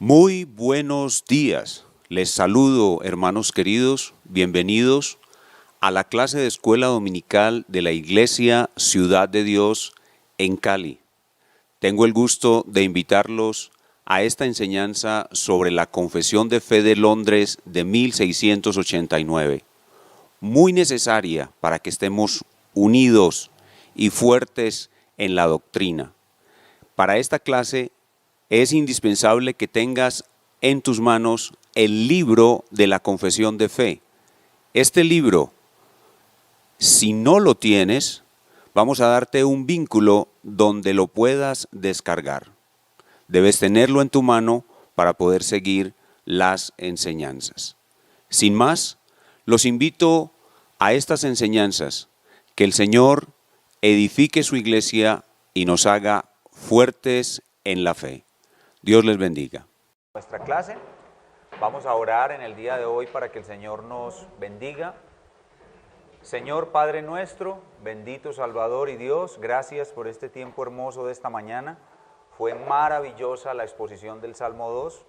Muy buenos días. Les saludo, hermanos queridos, bienvenidos a la clase de escuela dominical de la Iglesia Ciudad de Dios en Cali. Tengo el gusto de invitarlos a esta enseñanza sobre la Confesión de Fe de Londres de 1689, muy necesaria para que estemos unidos y fuertes en la doctrina. Para esta clase es indispensable que tengas en tus manos el libro de la Confesión de Fe. Este libro, si no lo tienes, vamos a darte un vínculo donde lo puedas descargar. Debes tenerlo en tu mano para poder seguir las enseñanzas. Sin más, los invito a estas enseñanzas, que el Señor edifique su iglesia y nos haga fuertes en la fe. Dios les bendiga. Nuestra clase, vamos a orar en el día de hoy para que el Señor nos bendiga. Señor Padre nuestro, bendito Salvador y Dios, gracias por este tiempo hermoso de esta mañana. Fue maravillosa la exposición del Salmo 2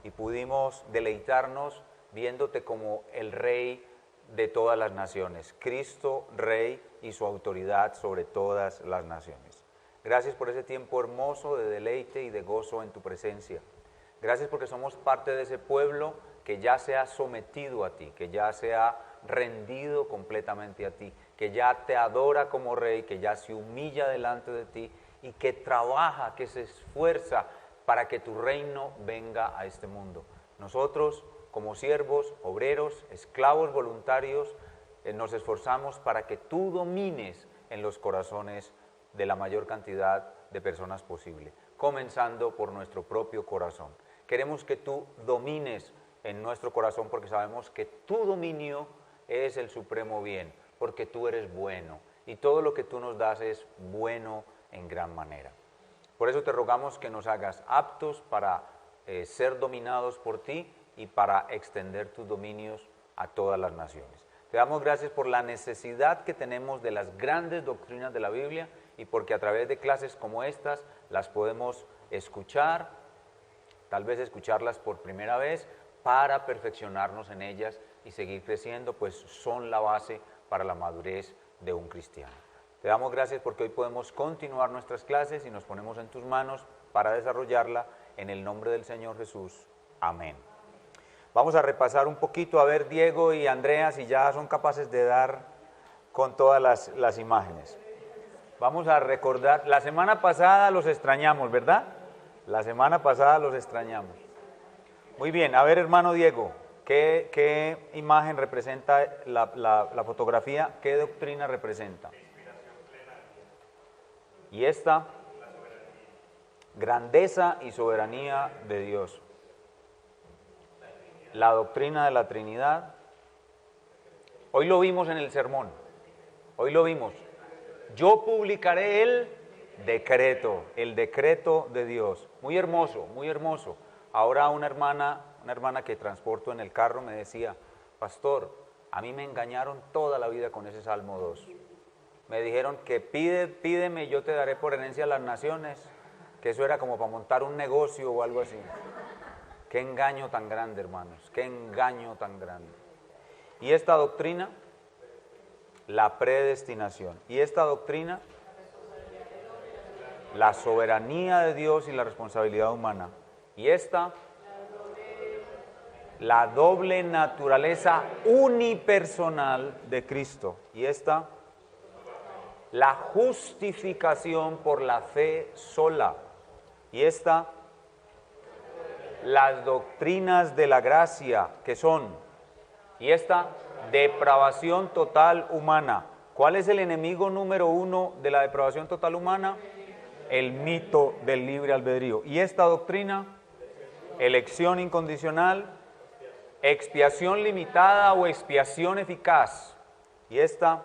y pudimos deleitarnos viéndote como el Rey de todas las naciones, Cristo Rey y su autoridad sobre todas las naciones. Gracias por ese tiempo hermoso de deleite y de gozo en tu presencia. Gracias porque somos parte de ese pueblo que ya se ha sometido a ti, que ya se ha rendido completamente a ti, que ya te adora como Rey, que ya se humilla delante de ti y que trabaja, que se esfuerza para que tu reino venga a este mundo. Nosotros, como siervos, obreros, esclavos voluntarios, nos esforzamos para que tú domines en los corazones de la mayor cantidad de personas posible, comenzando por nuestro propio corazón. Queremos que tú domines en nuestro corazón porque sabemos que tu dominio es el supremo bien, porque tú eres bueno y todo lo que tú nos das es bueno en gran manera. Por eso te rogamos que nos hagas aptos para ser dominados por ti y para extender tus dominios a todas las naciones. Te damos gracias por la necesidad que tenemos de las grandes doctrinas de la Biblia y porque a través de clases como estas las podemos escuchar, tal vez escucharlas por primera vez para perfeccionarnos en ellas y seguir creciendo, pues son la base para la madurez de un cristiano. Te damos gracias porque hoy podemos continuar nuestras clases y nos ponemos en tus manos para desarrollarla en el nombre del Señor Jesús. Amén. Vamos a repasar un poquito, a ver Diego y Andrea si ya son capaces de dar con todas las imágenes. Vamos a recordar, la semana pasada los extrañamos, ¿verdad? La semana pasada los extrañamos. Muy bien, a ver hermano Diego, ¿qué imagen representa la fotografía? ¿Qué doctrina representa? Y esta, grandeza y soberanía de Dios. La doctrina de la Trinidad. Hoy lo vimos en el sermón, hoy lo vimos. Yo publicaré el decreto de Dios. Muy hermoso, muy hermoso. Ahora una hermana que transporto en el carro me decía, pastor, a mí me engañaron toda la vida con ese Salmo 2. Me dijeron que pídeme y yo te daré por herencia a las naciones, que eso era como para montar un negocio o algo así. Qué engaño tan grande, hermanos, qué engaño tan grande. Y esta doctrina, la predestinación. Y esta doctrina, la soberanía de Dios y la responsabilidad humana. Y esta, la doble naturaleza unipersonal de Cristo. Y esta, la justificación por la fe sola. Y esta, las doctrinas de la gracia, que son, y esta, depravación total humana. ¿Cuál es el enemigo número uno de la depravación total humana? El mito del libre albedrío. Y esta doctrina, elección incondicional, expiación limitada o expiación eficaz. Y esta,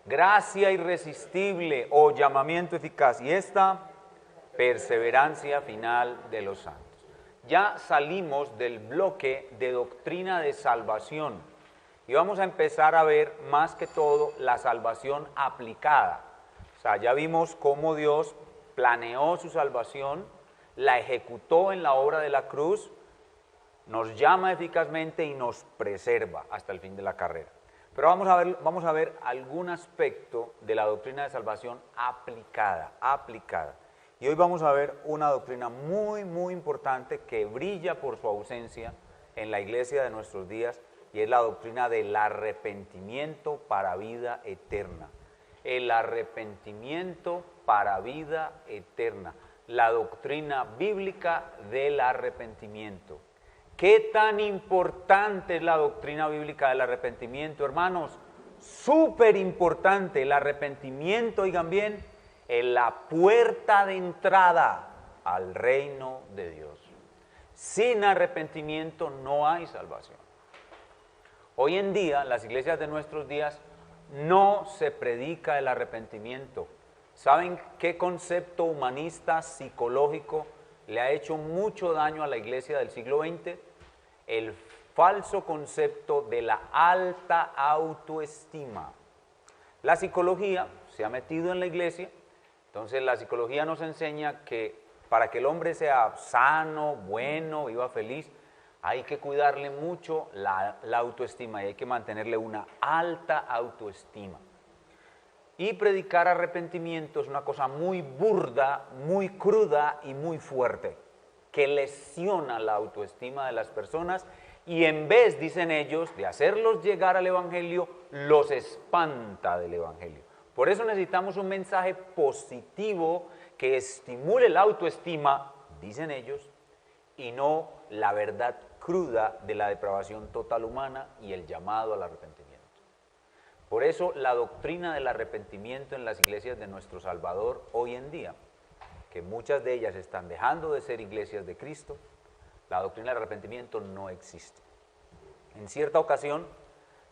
gracia irresistible o llamamiento eficaz. Y esta, perseverancia final de los santos. Ya salimos del bloque de doctrina de salvación y vamos a empezar a ver más que todo la salvación aplicada. O sea, ya vimos cómo Dios planeó su salvación la ejecutó en la obra de la cruz, nos llama eficazmente y nos preserva hasta el fin de la carrera. Pero vamos a ver algún aspecto de la doctrina de salvación aplicada. Y hoy vamos a ver una doctrina muy, muy importante que brilla por su ausencia en la iglesia de nuestros días, y es la doctrina del arrepentimiento para vida eterna. El arrepentimiento para vida eterna. La doctrina bíblica del arrepentimiento. ¿Qué tan importante es la doctrina bíblica del arrepentimiento, hermanos? Súper importante. El arrepentimiento, oigan bien, es la puerta de entrada al reino de Dios. Sin arrepentimiento no hay salvación. Hoy en día, en las iglesias de nuestros días, no se predica el arrepentimiento. ¿Saben qué concepto humanista, psicológico, le ha hecho mucho daño a la iglesia del siglo XX? El falso concepto de la alta autoestima. La psicología se ha metido en la iglesia, entonces la psicología nos enseña que para que el hombre sea sano, bueno, viva feliz, hay que cuidarle mucho la autoestima y hay que mantenerle una alta autoestima. Y predicar arrepentimiento es una cosa muy burda, muy cruda y muy fuerte, que lesiona la autoestima de las personas y en vez, dicen ellos, de hacerlos llegar al evangelio, los espanta del evangelio. Por eso necesitamos un mensaje positivo que estimule la autoestima, dicen ellos, y no la verdad cruda de la depravación total humana y el llamado al arrepentimiento. Por eso la doctrina del arrepentimiento en las iglesias de nuestro Salvador hoy en día, que muchas de ellas están dejando de ser iglesias de Cristo, la doctrina del arrepentimiento no existe. En cierta ocasión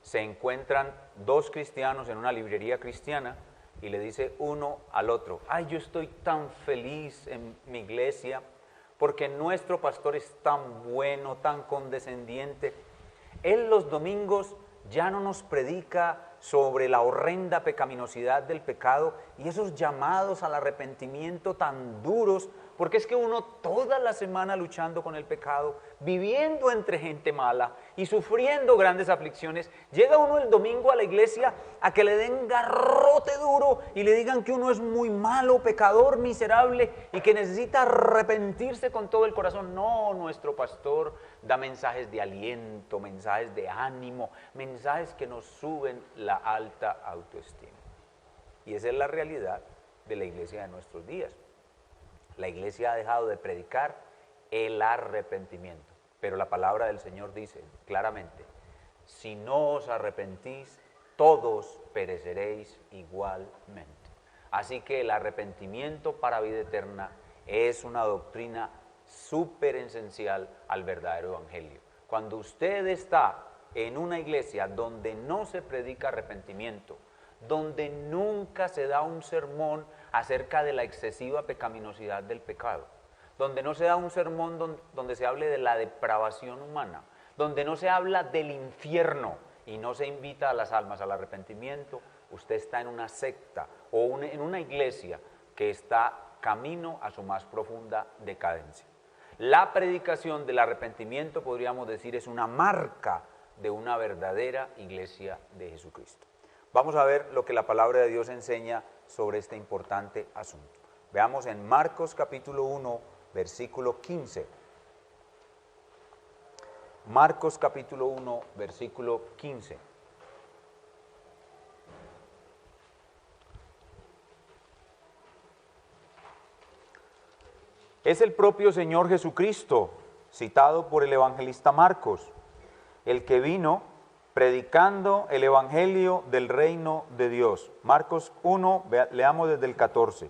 se encuentran dos cristianos en una librería cristiana y le dice uno al otro: ay, yo estoy tan feliz en mi iglesia porque nuestro pastor es tan bueno, tan condescendiente. Él los domingos ya no nos predica sobre la horrenda pecaminosidad del pecado y esos llamados al arrepentimiento tan duros, porque es que uno toda la semana luchando con el pecado, viviendo entre gente mala y sufriendo grandes aflicciones, llega uno el domingo a la iglesia a que le den garrote duro y le digan que uno es muy malo, pecador, miserable y que necesita arrepentirse con todo el corazón. No, nuestro pastor da mensajes de aliento, mensajes de ánimo, mensajes que nos suben la alta autoestima. Y esa es la realidad de la iglesia de nuestros días. La iglesia ha dejado de predicar el arrepentimiento, pero la palabra del Señor dice claramente: si no os arrepentís, todos pereceréis igualmente. Así que el arrepentimiento para vida eterna es una doctrina súper esencial al verdadero evangelio. Cuando usted está en una iglesia donde no se predica arrepentimiento, donde nunca se da un sermón acerca de la excesiva pecaminosidad del pecado, donde no se da un sermón donde se hable de la depravación humana, donde no se habla del infierno y no se invita a las almas al arrepentimiento, usted está en una secta o en una iglesia que está camino a su más profunda decadencia. La predicación del arrepentimiento, podríamos decir, es una marca de una verdadera iglesia de Jesucristo. Vamos a ver lo que la palabra de Dios enseña sobre este importante asunto. Veamos en Marcos capítulo 1, versículo 15. Marcos capítulo 1, versículo 15. Es el propio Señor Jesucristo, citado por el evangelista Marcos, el que vino predicando el evangelio del reino de Dios. Marcos 1, leamos desde el 14.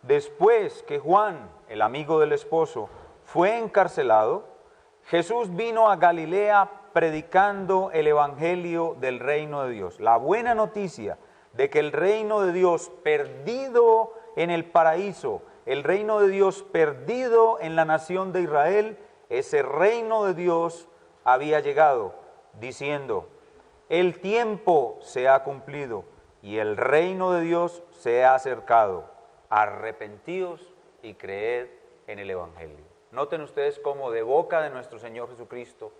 Después que Juan, el amigo del esposo, fue encarcelado, Jesús vino a Galilea predicando el evangelio del reino de Dios. La buena noticia de que el reino de Dios perdido en el paraíso, el reino de Dios perdido en la nación de Israel, ese reino de Dios había llegado, diciendo: el tiempo se ha cumplido y el reino de Dios se ha acercado. Arrepentíos y creed en el Evangelio. Noten ustedes cómo de boca de nuestro Señor Jesucristo,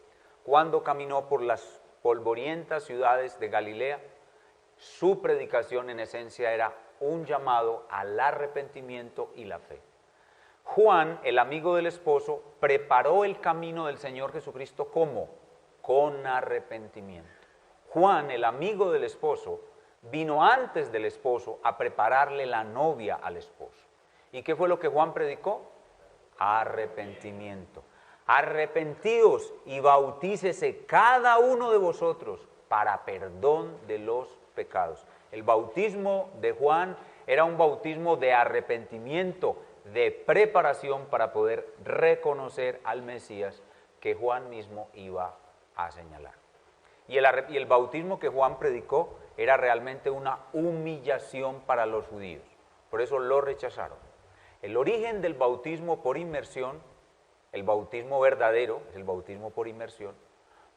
cuando caminó por las polvorientas ciudades de Galilea, su predicación en esencia era un llamado al arrepentimiento y la fe. Juan, el amigo del esposo, preparó el camino del Señor Jesucristo ¿cómo? Con arrepentimiento. Juan, el amigo del esposo, vino antes del esposo a prepararle la novia al esposo. ¿Y qué fue lo que Juan predicó? Arrepentimiento. Arrepentidos y bautícese cada uno de vosotros para perdón de los pecados. El bautismo de Juan era un bautismo de arrepentimiento, de preparación para poder reconocer al Mesías que Juan mismo iba a señalar. Y el bautismo que Juan predicó era realmente una humillación para los judíos. Por eso lo rechazaron. El origen del bautismo por inmersión, el bautismo verdadero, es el bautismo por inmersión,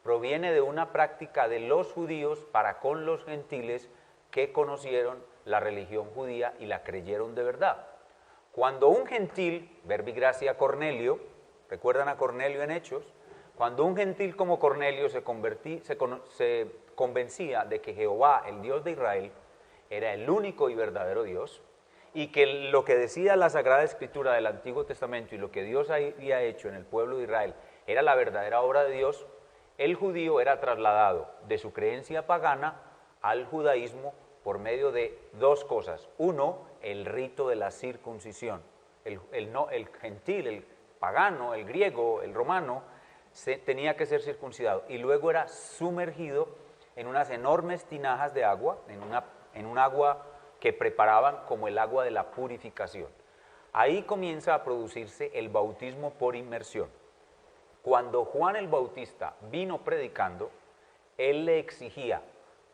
proviene de una práctica de los judíos para con los gentiles que conocieron la religión judía y la creyeron de verdad. Cuando un gentil, verbi gracia Cornelio, ¿recuerdan a Cornelio en Hechos? Cuando un gentil como Cornelio se convencía de que Jehová, el Dios de Israel, era el único y verdadero Dios, y que lo que decía la Sagrada Escritura del Antiguo Testamento y lo que Dios había hecho en el pueblo de Israel era la verdadera obra de Dios, el judío era trasladado de su creencia pagana al judaísmo por medio de dos cosas. Uno, el rito de la circuncisión. El gentil, el pagano, el griego, el romano, tenía que ser circuncidado. Y luego era sumergido en unas enormes tinajas de agua, en un agua que preparaban como el agua de la purificación. Ahí comienza a producirse el bautismo por inmersión. Cuando Juan el Bautista vino predicando, él le exigía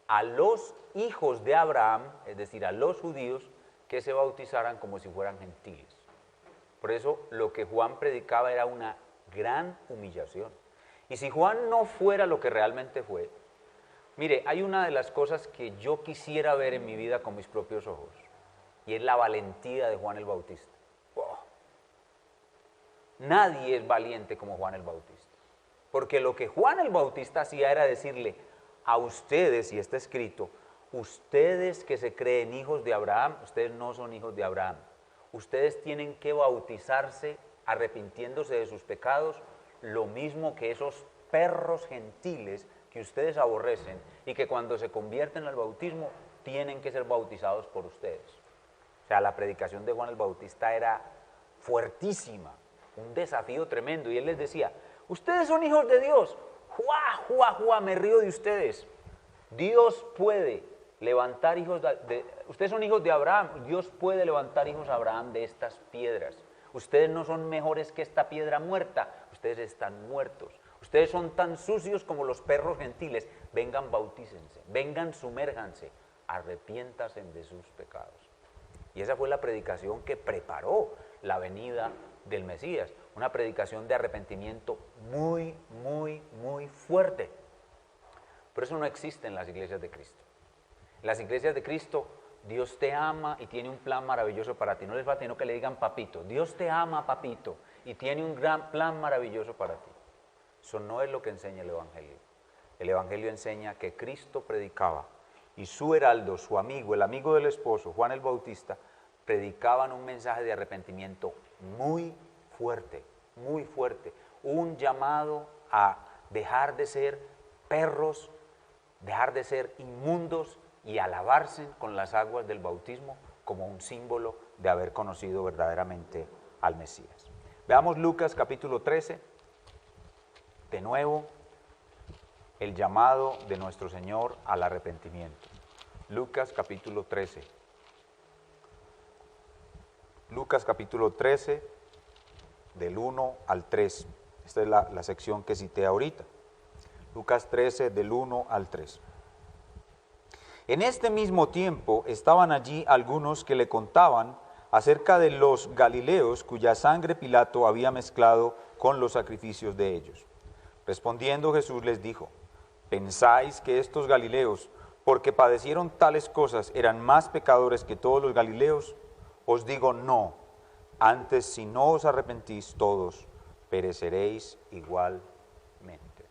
a los hijos de Abraham, es decir, a los judíos, que se bautizaran como si fueran gentiles. Por eso lo que Juan predicaba era una gran humillación. Y si Juan no fuera lo que realmente fue, mire, hay una de las cosas que yo quisiera ver en mi vida con mis propios ojos, y es la valentía de Juan el Bautista. ¡Wow! Nadie es valiente como Juan el Bautista, porque lo que Juan el Bautista hacía era decirle a ustedes, y está escrito, ustedes que se creen hijos de Abraham, ustedes no son hijos de Abraham, ustedes tienen que bautizarse arrepintiéndose de sus pecados, lo mismo que esos perros gentiles que ustedes aborrecen y que cuando se convierten al bautismo tienen que ser bautizados por ustedes. O sea, la predicación de Juan el Bautista era fuertísima, un desafío tremendo, y él les decía, ustedes son hijos de Dios, ¡juá, juá, juá! Me río de ustedes. Dios puede levantar hijos ustedes son hijos de Abraham, Dios puede levantar hijos a Abraham de estas piedras. Ustedes no son mejores que esta piedra muerta, ustedes están muertos. Ustedes son tan sucios como los perros gentiles. Vengan, bautícense, vengan, sumérjanse, arrepiéntanse de sus pecados. Y esa fue la predicación que preparó la venida del Mesías. Una predicación de arrepentimiento muy, muy, muy fuerte. Pero eso no existe en las iglesias de Cristo. En las iglesias de Cristo, Dios te ama y tiene un plan maravilloso para ti. No les va a tener que le digan papito. Dios te ama, papito, y tiene un gran plan maravilloso para ti. Eso no es lo que enseña el Evangelio. El Evangelio enseña que Cristo predicaba y su heraldo, su amigo, el amigo del esposo, Juan el Bautista, predicaban un mensaje de arrepentimiento muy fuerte, un llamado a dejar de ser perros, dejar de ser inmundos y a lavarse con las aguas del bautismo como un símbolo de haber conocido verdaderamente al Mesías. Veamos Lucas capítulo 13, de nuevo, el llamado de nuestro Señor al arrepentimiento. Lucas capítulo 13. Lucas capítulo 13, del 1 al 3. Esta es la sección que cité ahorita. Lucas 13, del 1 al 3. En este mismo tiempo estaban allí algunos que le contaban acerca de los galileos cuya sangre Pilato había mezclado con los sacrificios de ellos. Respondiendo Jesús les dijo, ¿pensáis que estos galileos, porque padecieron tales cosas, eran más pecadores que todos los galileos? Os digo no, Antes, si no os arrepentís, todos pereceréis igualmente.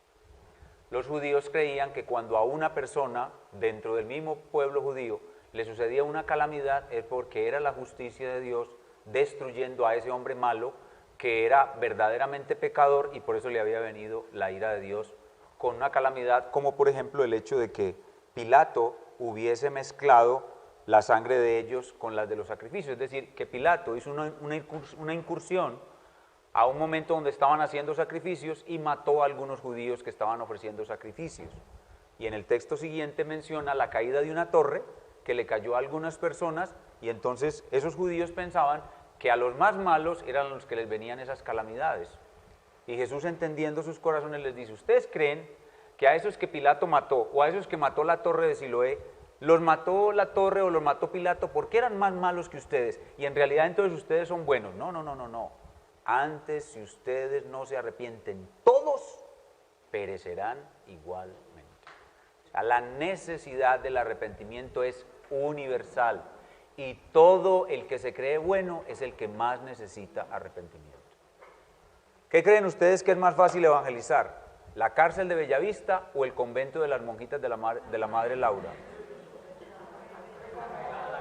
Los judíos creían que cuando a una persona dentro del mismo pueblo judío le sucedía una calamidad es porque era la justicia de Dios destruyendo a ese hombre malo que era verdaderamente pecador, y por eso le había venido la ira de Dios con una calamidad, como por ejemplo el hecho de que Pilato hubiese mezclado la sangre de ellos con las de los sacrificios. Es decir, que Pilato hizo una incursión a un momento donde estaban haciendo sacrificios y mató a algunos judíos que estaban ofreciendo sacrificios. Y en el texto siguiente menciona la caída de una torre que le cayó a algunas personas, y entonces esos judíos pensaban que a los más malos eran los que les venían esas calamidades. Y Jesús, entendiendo sus corazones, les dice: ¿ustedes creen que a esos que Pilato mató, o a esos que mató la torre de Siloé, los mató la torre o los mató Pilato porque eran más malos que ustedes? Y en realidad entonces ustedes son buenos. No, no, no, no, no. Antes, si ustedes no se arrepienten, todos perecerán igualmente. O sea, la necesidad del arrepentimiento es universal, y todo el que se cree bueno es el que más necesita arrepentimiento. ¿Qué creen ustedes que es más fácil evangelizar? ¿La cárcel de Bellavista o el convento de las monjitas de la Madre Laura?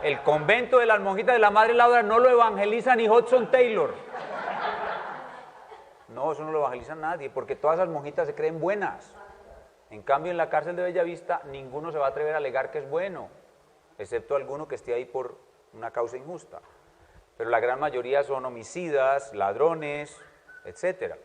El convento de las monjitas de la Madre Laura no lo evangeliza ni Hudson Taylor. No, eso no lo evangeliza nadie, porque todas esas monjitas se creen buenas. En cambio, en la cárcel de Bellavista, ninguno se va a atrever a alegar que es bueno, excepto alguno que esté ahí por una causa injusta. Pero la gran mayoría son homicidas, ladrones, etc.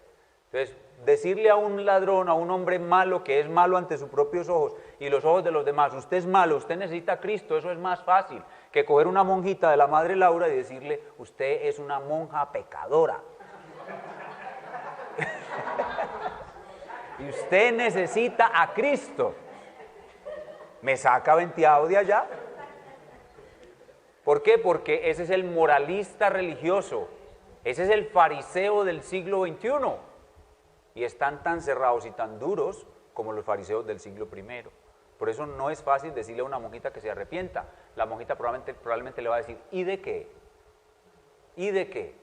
Entonces, decirle a un ladrón, a un hombre malo, que es malo ante sus propios ojos y los ojos de los demás: usted es malo, usted necesita a Cristo, eso es más fácil que coger una monjita de la Madre Laura y decirle: usted es una monja pecadora. Y usted necesita a Cristo. Me saca venteado de allá. ¿Por qué? Porque ese es el moralista religioso, ese es el fariseo del siglo XXI, y están tan cerrados y tan duros como los fariseos del siglo I. Por eso no es fácil decirle a una monjita que se arrepienta. La monjita probablemente le va a decir: ¿y de qué? ¿Y de qué?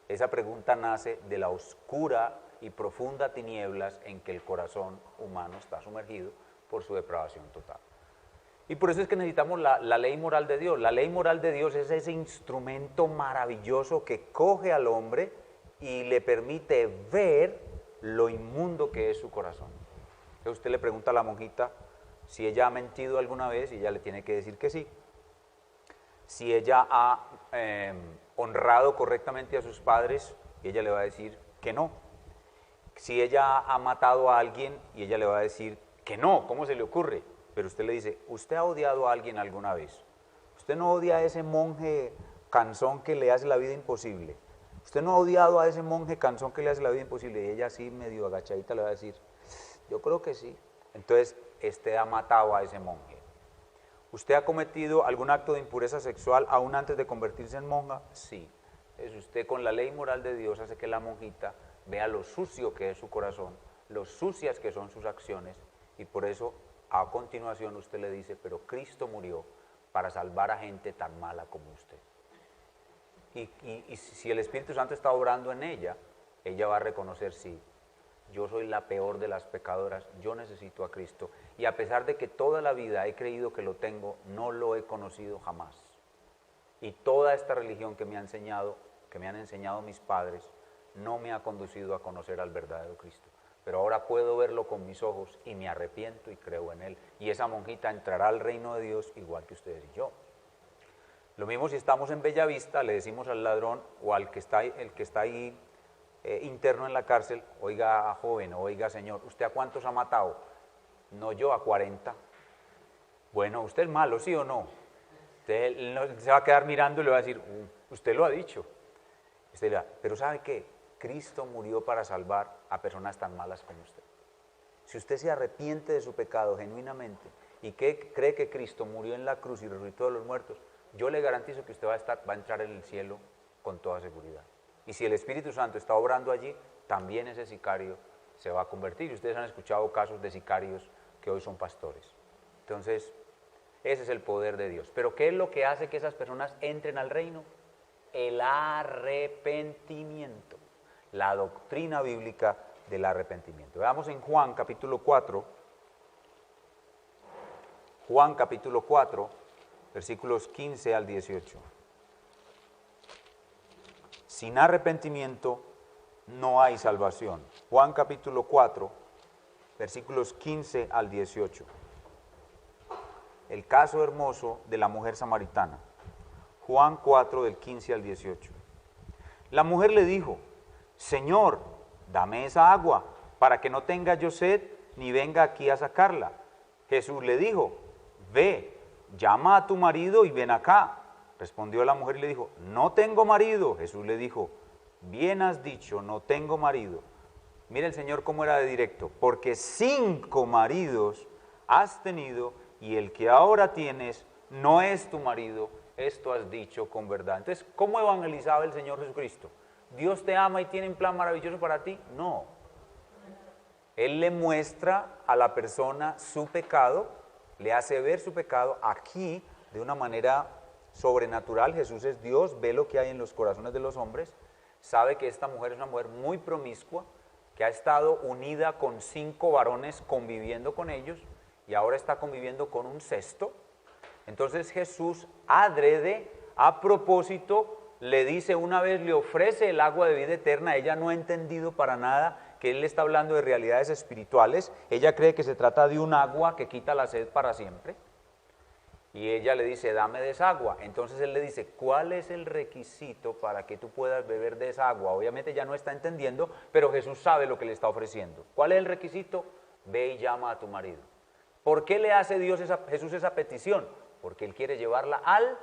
Esa pregunta nace de la oscura y profunda tinieblas en que el corazón humano está sumergido por su depravación total. Y por eso es que necesitamos la ley moral de Dios. La ley moral de Dios es ese instrumento maravilloso que coge al hombre y le permite ver lo inmundo que es su corazón. Entonces usted le pregunta a la monjita si ella ha mentido alguna vez, y ella le tiene que decir que sí. Si ella ha honrado correctamente a sus padres, y ella le va a decir que no. Si ella ha matado a alguien, y ella le va a decir que no, ¿cómo se le ocurre? Pero usted le dice: ¿usted ha odiado a alguien alguna vez? ¿Usted no odia a ese monje cansón que le hace la vida imposible? ¿Usted no ha odiado a ese monje cansón que le hace la vida imposible? Y ella así medio agachadita le va a decir: yo creo que sí. Entonces, usted ha matado a ese monje. ¿Usted ha cometido algún acto de impureza sexual aún antes de convertirse en monja? Sí. Entonces usted, con la ley moral de Dios, hace que la monjita vea lo sucio que es su corazón, lo sucias que son sus acciones, y por eso a continuación usted le dice: pero Cristo murió para salvar a gente tan mala como usted. Y si el Espíritu Santo está obrando en ella, ella va a reconocer: sí, yo soy la peor de las pecadoras, yo necesito a Cristo, y a pesar de que toda la vida he creído que lo tengo, no lo he conocido jamás. Y toda esta religión que me han enseñado mis padres, no me ha conducido a conocer al verdadero Cristo. Pero ahora puedo verlo con mis ojos y me arrepiento y creo en Él. Y esa monjita entrará al reino de Dios igual que ustedes y yo. Lo mismo si estamos en Bellavista, le decimos al ladrón o al que está ahí interno en la cárcel: oiga, joven, oiga, señor, ¿usted a cuántos ha matado? No, yo a 40. Bueno, ¿usted es malo, sí o no? Usted se va a quedar mirando y le va a decir: usted lo ha dicho. Usted le va, pero ¿sabe qué? Cristo murió para salvar a personas tan malas como usted. Si usted se arrepiente de su pecado genuinamente y que cree que Cristo murió en la cruz y resucitó de los muertos, yo le garantizo que usted va a entrar en el cielo con toda seguridad. Y si el Espíritu Santo está obrando allí, también ese sicario se va a convertir. Y ustedes han escuchado casos de sicarios que hoy son pastores. Entonces, ese es el poder de Dios. Pero ¿qué es lo que hace que esas personas entren al reino? el arrepentimiento, la doctrina bíblica del arrepentimiento. Veamos en Juan capítulo 4, versículos 15 al 18. Sin arrepentimiento no hay salvación. Juan capítulo 4, versículos 15 al 18. El caso hermoso de la mujer samaritana. Juan 4, del 15 al 18. La mujer le dijo: Señor, dame esa agua, para que no tenga yo sed, ni venga aquí a sacarla. Jesús le dijo: Ve, llama a tu marido y ven acá. Respondió la mujer y le dijo: No tengo marido. Jesús le dijo: Bien has dicho, no tengo marido. Mira el Señor cómo era de directo. Porque 5 maridos has tenido y el que ahora tienes no es tu marido. Esto has dicho con verdad. Entonces, ¿cómo evangelizaba el Señor Jesucristo? ¿Dios te ama y tiene un plan maravilloso para ti? No. Él le muestra a la persona su pecado, le hace ver su pecado aquí de una manera sobrenatural. Jesús es Dios, ve lo que hay en los corazones de los hombres, sabe que esta mujer es una mujer muy promiscua, que ha estado unida con 5 varones conviviendo con ellos y ahora está conviviendo con un sexto. Entonces Jesús, adrede, a propósito, le dice una vez, le ofrece el agua de vida eterna. Ella no ha entendido para nada que él le está hablando de realidades espirituales. Ella cree que se trata de un agua que quita la sed para siempre. Y ella le dice, dame de esa agua. Entonces él le dice, ¿cuál es el requisito para que tú puedas beber de esa agua? Obviamente ella no está entendiendo, pero Jesús sabe lo que le está ofreciendo. ¿Cuál es el requisito? Ve y llama a tu marido. ¿Por qué le hace Jesús esa petición? Porque él quiere llevarla al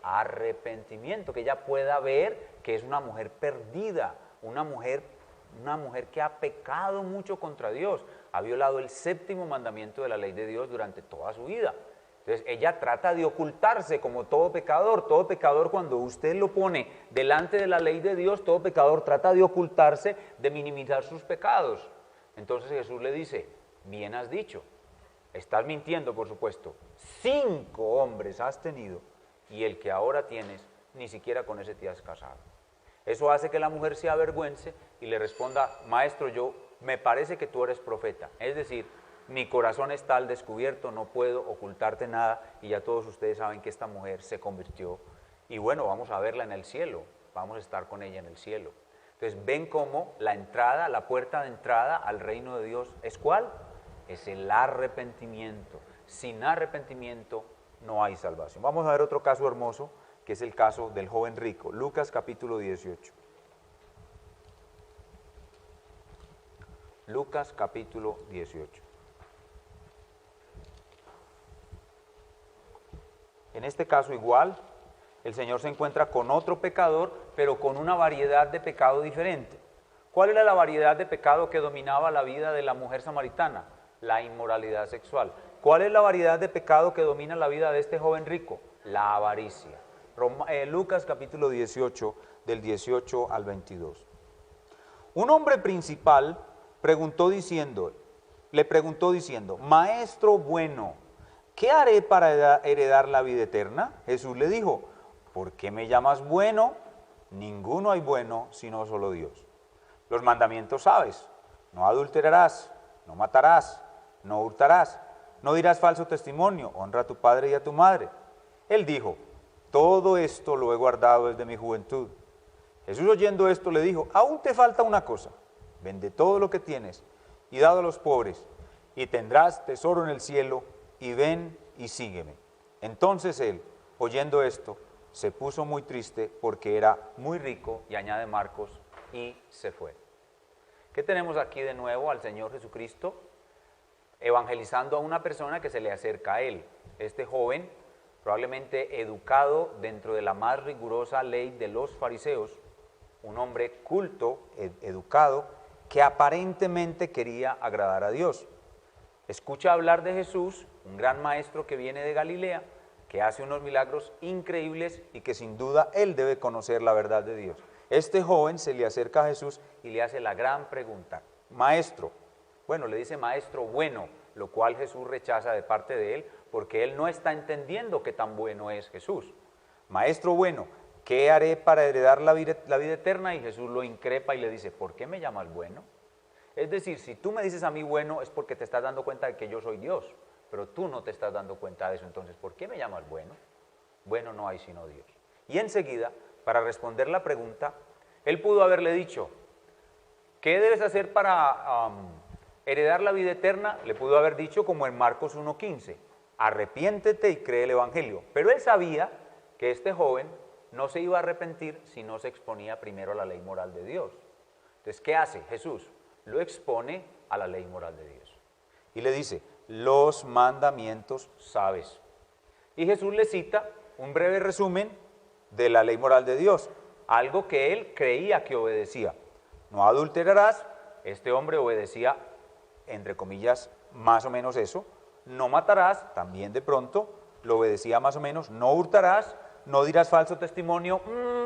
arrepentimiento, que ella pueda ver que es una mujer perdida, una mujer que ha pecado mucho contra Dios, ha violado el 7º mandamiento de la ley de Dios durante toda su vida. Entonces ella trata de ocultarse como todo pecador cuando usted lo pone delante de la ley de Dios, todo pecador trata de ocultarse, de minimizar sus pecados. Entonces Jesús le dice, bien has dicho, estás mintiendo por supuesto, 5 hombres has tenido y el que ahora tienes, ni siquiera con ese te has casado. Eso hace que la mujer se avergüence y le responda, maestro, me parece que tú eres profeta, es decir, mi corazón está al descubierto, no puedo ocultarte nada, y ya todos ustedes saben que esta mujer se convirtió, y bueno, vamos a verla en el cielo, vamos a estar con ella en el cielo. Entonces ven cómo la puerta de entrada al reino de Dios, ¿es cuál? Es el arrepentimiento. Sin arrepentimiento no hay salvación. Vamos a ver otro caso hermoso, que es el caso del joven rico, Lucas capítulo 18. Lucas capítulo 18. En este caso igual, el Señor se encuentra con otro pecador, pero con una variedad de pecado diferente. ¿Cuál era la variedad de pecado que dominaba la vida de la mujer samaritana? La inmoralidad sexual. ¿Cuál es la variedad de pecado que domina la vida de este joven rico? La avaricia. Lucas capítulo 18, del 18 al 22. Un hombre principal le preguntó diciendo, Maestro bueno, ¿qué haré para heredar la vida eterna? Jesús le dijo, ¿por qué me llamas bueno? Ninguno hay bueno sino solo Dios. Los mandamientos sabes, no adulterarás, no matarás, no hurtarás, no dirás falso testimonio, honra a tu padre y a tu madre. Él dijo, todo esto lo he guardado desde mi juventud. Jesús oyendo esto le dijo, aún te falta una cosa, vende todo lo que tienes y dado a los pobres, y tendrás tesoro en el cielo, y ven y sígueme. Entonces él, oyendo esto, se puso muy triste porque era muy rico, y añade Marcos, y se fue. ¿Qué tenemos aquí de nuevo al Señor Jesucristo? Evangelizando a una persona que se le acerca a él. Este joven, probablemente educado dentro de la más rigurosa ley de los fariseos, un hombre culto, educado, que aparentemente quería agradar a Dios. Escucha hablar de Jesús, un gran maestro que viene de Galilea, que hace unos milagros increíbles y que sin duda él debe conocer la verdad de Dios. Este joven se le acerca a Jesús y le hace la gran pregunta, maestro, bueno, le dice maestro bueno, lo cual Jesús rechaza de parte de él, porque él no está entendiendo qué tan bueno es Jesús. Maestro bueno, ¿qué haré para heredar la vida eterna? Y Jesús lo increpa y le dice, ¿por qué me llamas bueno? Es decir, si tú me dices a mí bueno, es porque te estás dando cuenta de que yo soy Dios, pero tú no te estás dando cuenta de eso, entonces, ¿por qué me llamas bueno? Bueno no hay sino Dios. Y enseguida, para responder la pregunta, él pudo haberle dicho, ¿qué debes hacer para heredar la vida eterna? Le pudo haber dicho como en Marcos 1:15, arrepiéntete y cree el Evangelio. Pero él sabía que este joven no se iba a arrepentir si no se exponía primero a la ley moral de Dios. Entonces, ¿qué hace Jesús? Lo expone a la ley moral de Dios. Y le dice, los mandamientos sabes. Y Jesús le cita un breve resumen de la ley moral de Dios, algo que él creía que obedecía. No adulterarás, este hombre obedecía, entre comillas, más o menos eso. No matarás, también de pronto, lo obedecía más o menos. No hurtarás, no dirás falso testimonio,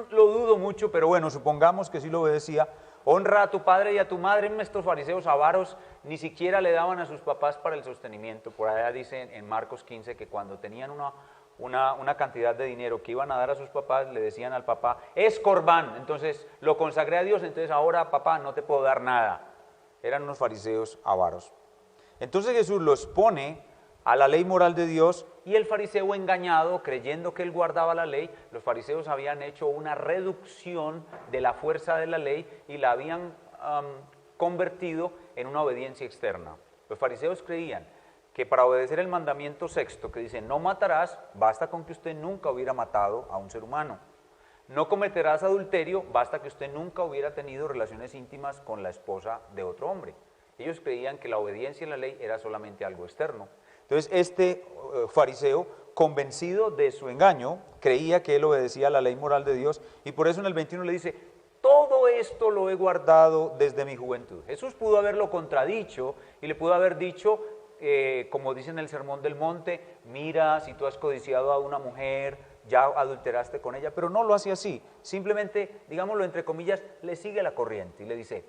lo dudo mucho, pero bueno, supongamos que sí lo obedecía. Honra a tu padre y a tu madre. Estos fariseos avaros ni siquiera le daban a sus papás para el sostenimiento. Por allá dice en Marcos 15 que cuando tenían una cantidad de dinero que iban a dar a sus papás, le decían al papá, es corbán, entonces lo consagré a Dios, entonces ahora papá no te puedo dar nada. Eran unos fariseos avaros. Entonces Jesús los pone a la ley moral de Dios y el fariseo engañado, creyendo que él guardaba la ley, los fariseos habían hecho una reducción de la fuerza de la ley y la habían convertido en una obediencia externa. Los fariseos creían que para obedecer el mandamiento sexto que dice no matarás, basta con que usted nunca hubiera matado a un ser humano. No cometerás adulterio, basta que usted nunca hubiera tenido relaciones íntimas con la esposa de otro hombre. Ellos creían que la obediencia a la ley era solamente algo externo. Entonces este fariseo, convencido de su engaño, creía que él obedecía a la ley moral de Dios y por eso en el 21 le dice, todo esto lo he guardado desde mi juventud. Jesús pudo haberlo contradicho y le pudo haber dicho, como dice en el Sermón del Monte, mira, si tú has codiciado a una mujer, ya adulteraste con ella, pero no lo hace así, simplemente, digámoslo entre comillas, le sigue la corriente y le dice,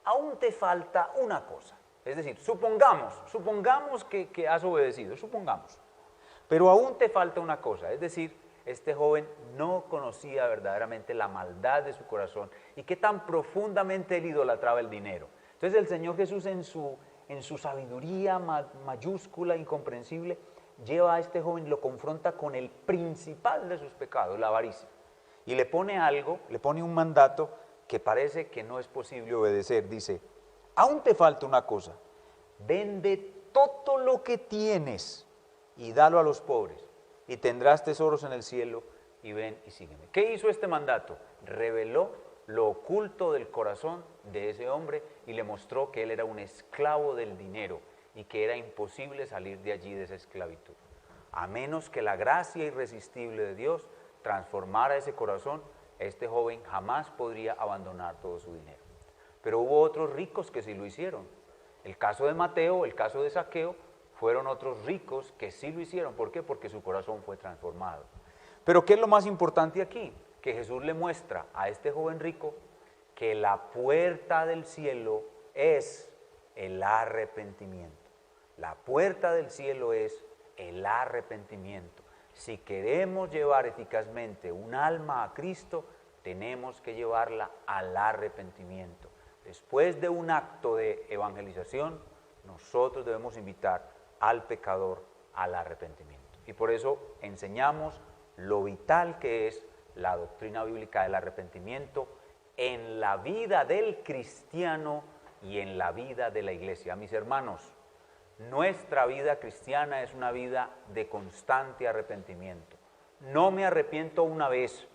aún te falta una cosa. Es decir, supongamos que has obedecido, supongamos, pero aún te falta una cosa, es decir, este joven no conocía verdaderamente la maldad de su corazón y qué tan profundamente él idolatraba el dinero. Entonces el Señor Jesús en su sabiduría mayúscula, incomprensible, lleva a este joven y lo confronta con el principal de sus pecados, la avaricia, y le pone un mandato que parece que no es posible obedecer. Dice, aún te falta una cosa, vende todo lo que tienes y dalo a los pobres y tendrás tesoros en el cielo y ven y sígueme. ¿Qué hizo este mandato? Reveló lo oculto del corazón de ese hombre y le mostró que él era un esclavo del dinero y que era imposible salir de allí de esa esclavitud. A menos que la gracia irresistible de Dios transformara ese corazón, este joven jamás podría abandonar todo su dinero. Pero hubo otros ricos que sí lo hicieron. El caso de Mateo, el caso de Zaqueo, fueron otros ricos que sí lo hicieron. ¿Por qué? Porque su corazón fue transformado. Pero ¿qué es lo más importante aquí? Que Jesús le muestra a este joven rico que la puerta del cielo es el arrepentimiento. La puerta del cielo es el arrepentimiento. Si queremos llevar eficazmente un alma a Cristo, tenemos que llevarla al arrepentimiento. Después de un acto de evangelización, nosotros debemos invitar al pecador al arrepentimiento. Y por eso enseñamos lo vital que es la doctrina bíblica del arrepentimiento en la vida del cristiano y en la vida de la iglesia. Mis hermanos, nuestra vida cristiana es una vida de constante arrepentimiento. No me arrepiento una vez,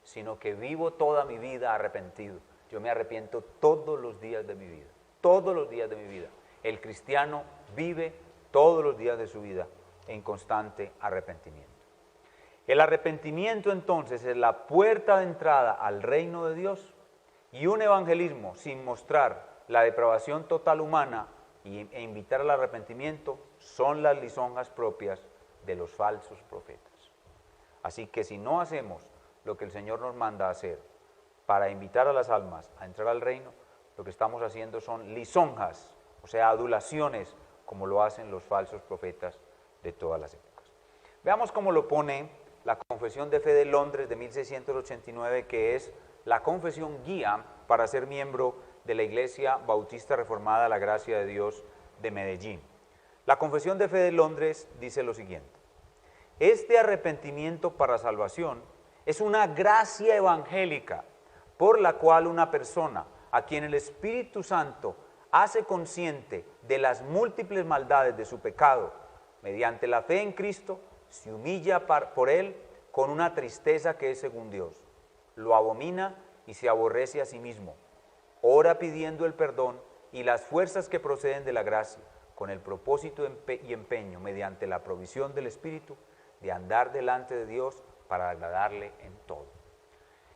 sino que vivo toda mi vida arrepentido. Yo me arrepiento todos los días de mi vida, todos los días de mi vida. El cristiano vive todos los días de su vida en constante arrepentimiento. El arrepentimiento entonces es la puerta de entrada al reino de Dios y un evangelismo sin mostrar la depravación total humana e invitar al arrepentimiento son las lisonjas propias de los falsos profetas. Así que si no hacemos lo que el Señor nos manda hacer para invitar a las almas a entrar al reino, lo que estamos haciendo son lisonjas, o sea, adulaciones, como lo hacen los falsos profetas de todas las épocas. Veamos cómo lo pone la Confesión de Fe de Londres de 1689, que es la confesión guía para ser miembro de la Iglesia Bautista Reformada La Gracia de Dios de Medellín. La Confesión de Fe de Londres dice lo siguiente: este arrepentimiento para salvación es una gracia evangélica por la cual una persona a quien el Espíritu Santo hace consciente de las múltiples maldades de su pecado, mediante la fe en Cristo, se humilla por Él con una tristeza que es según Dios, lo abomina y se aborrece a sí mismo, ora pidiendo el perdón y las fuerzas que proceden de la gracia, con el propósito y empeño, mediante la provisión del Espíritu, de andar delante de Dios para agradarle en todo.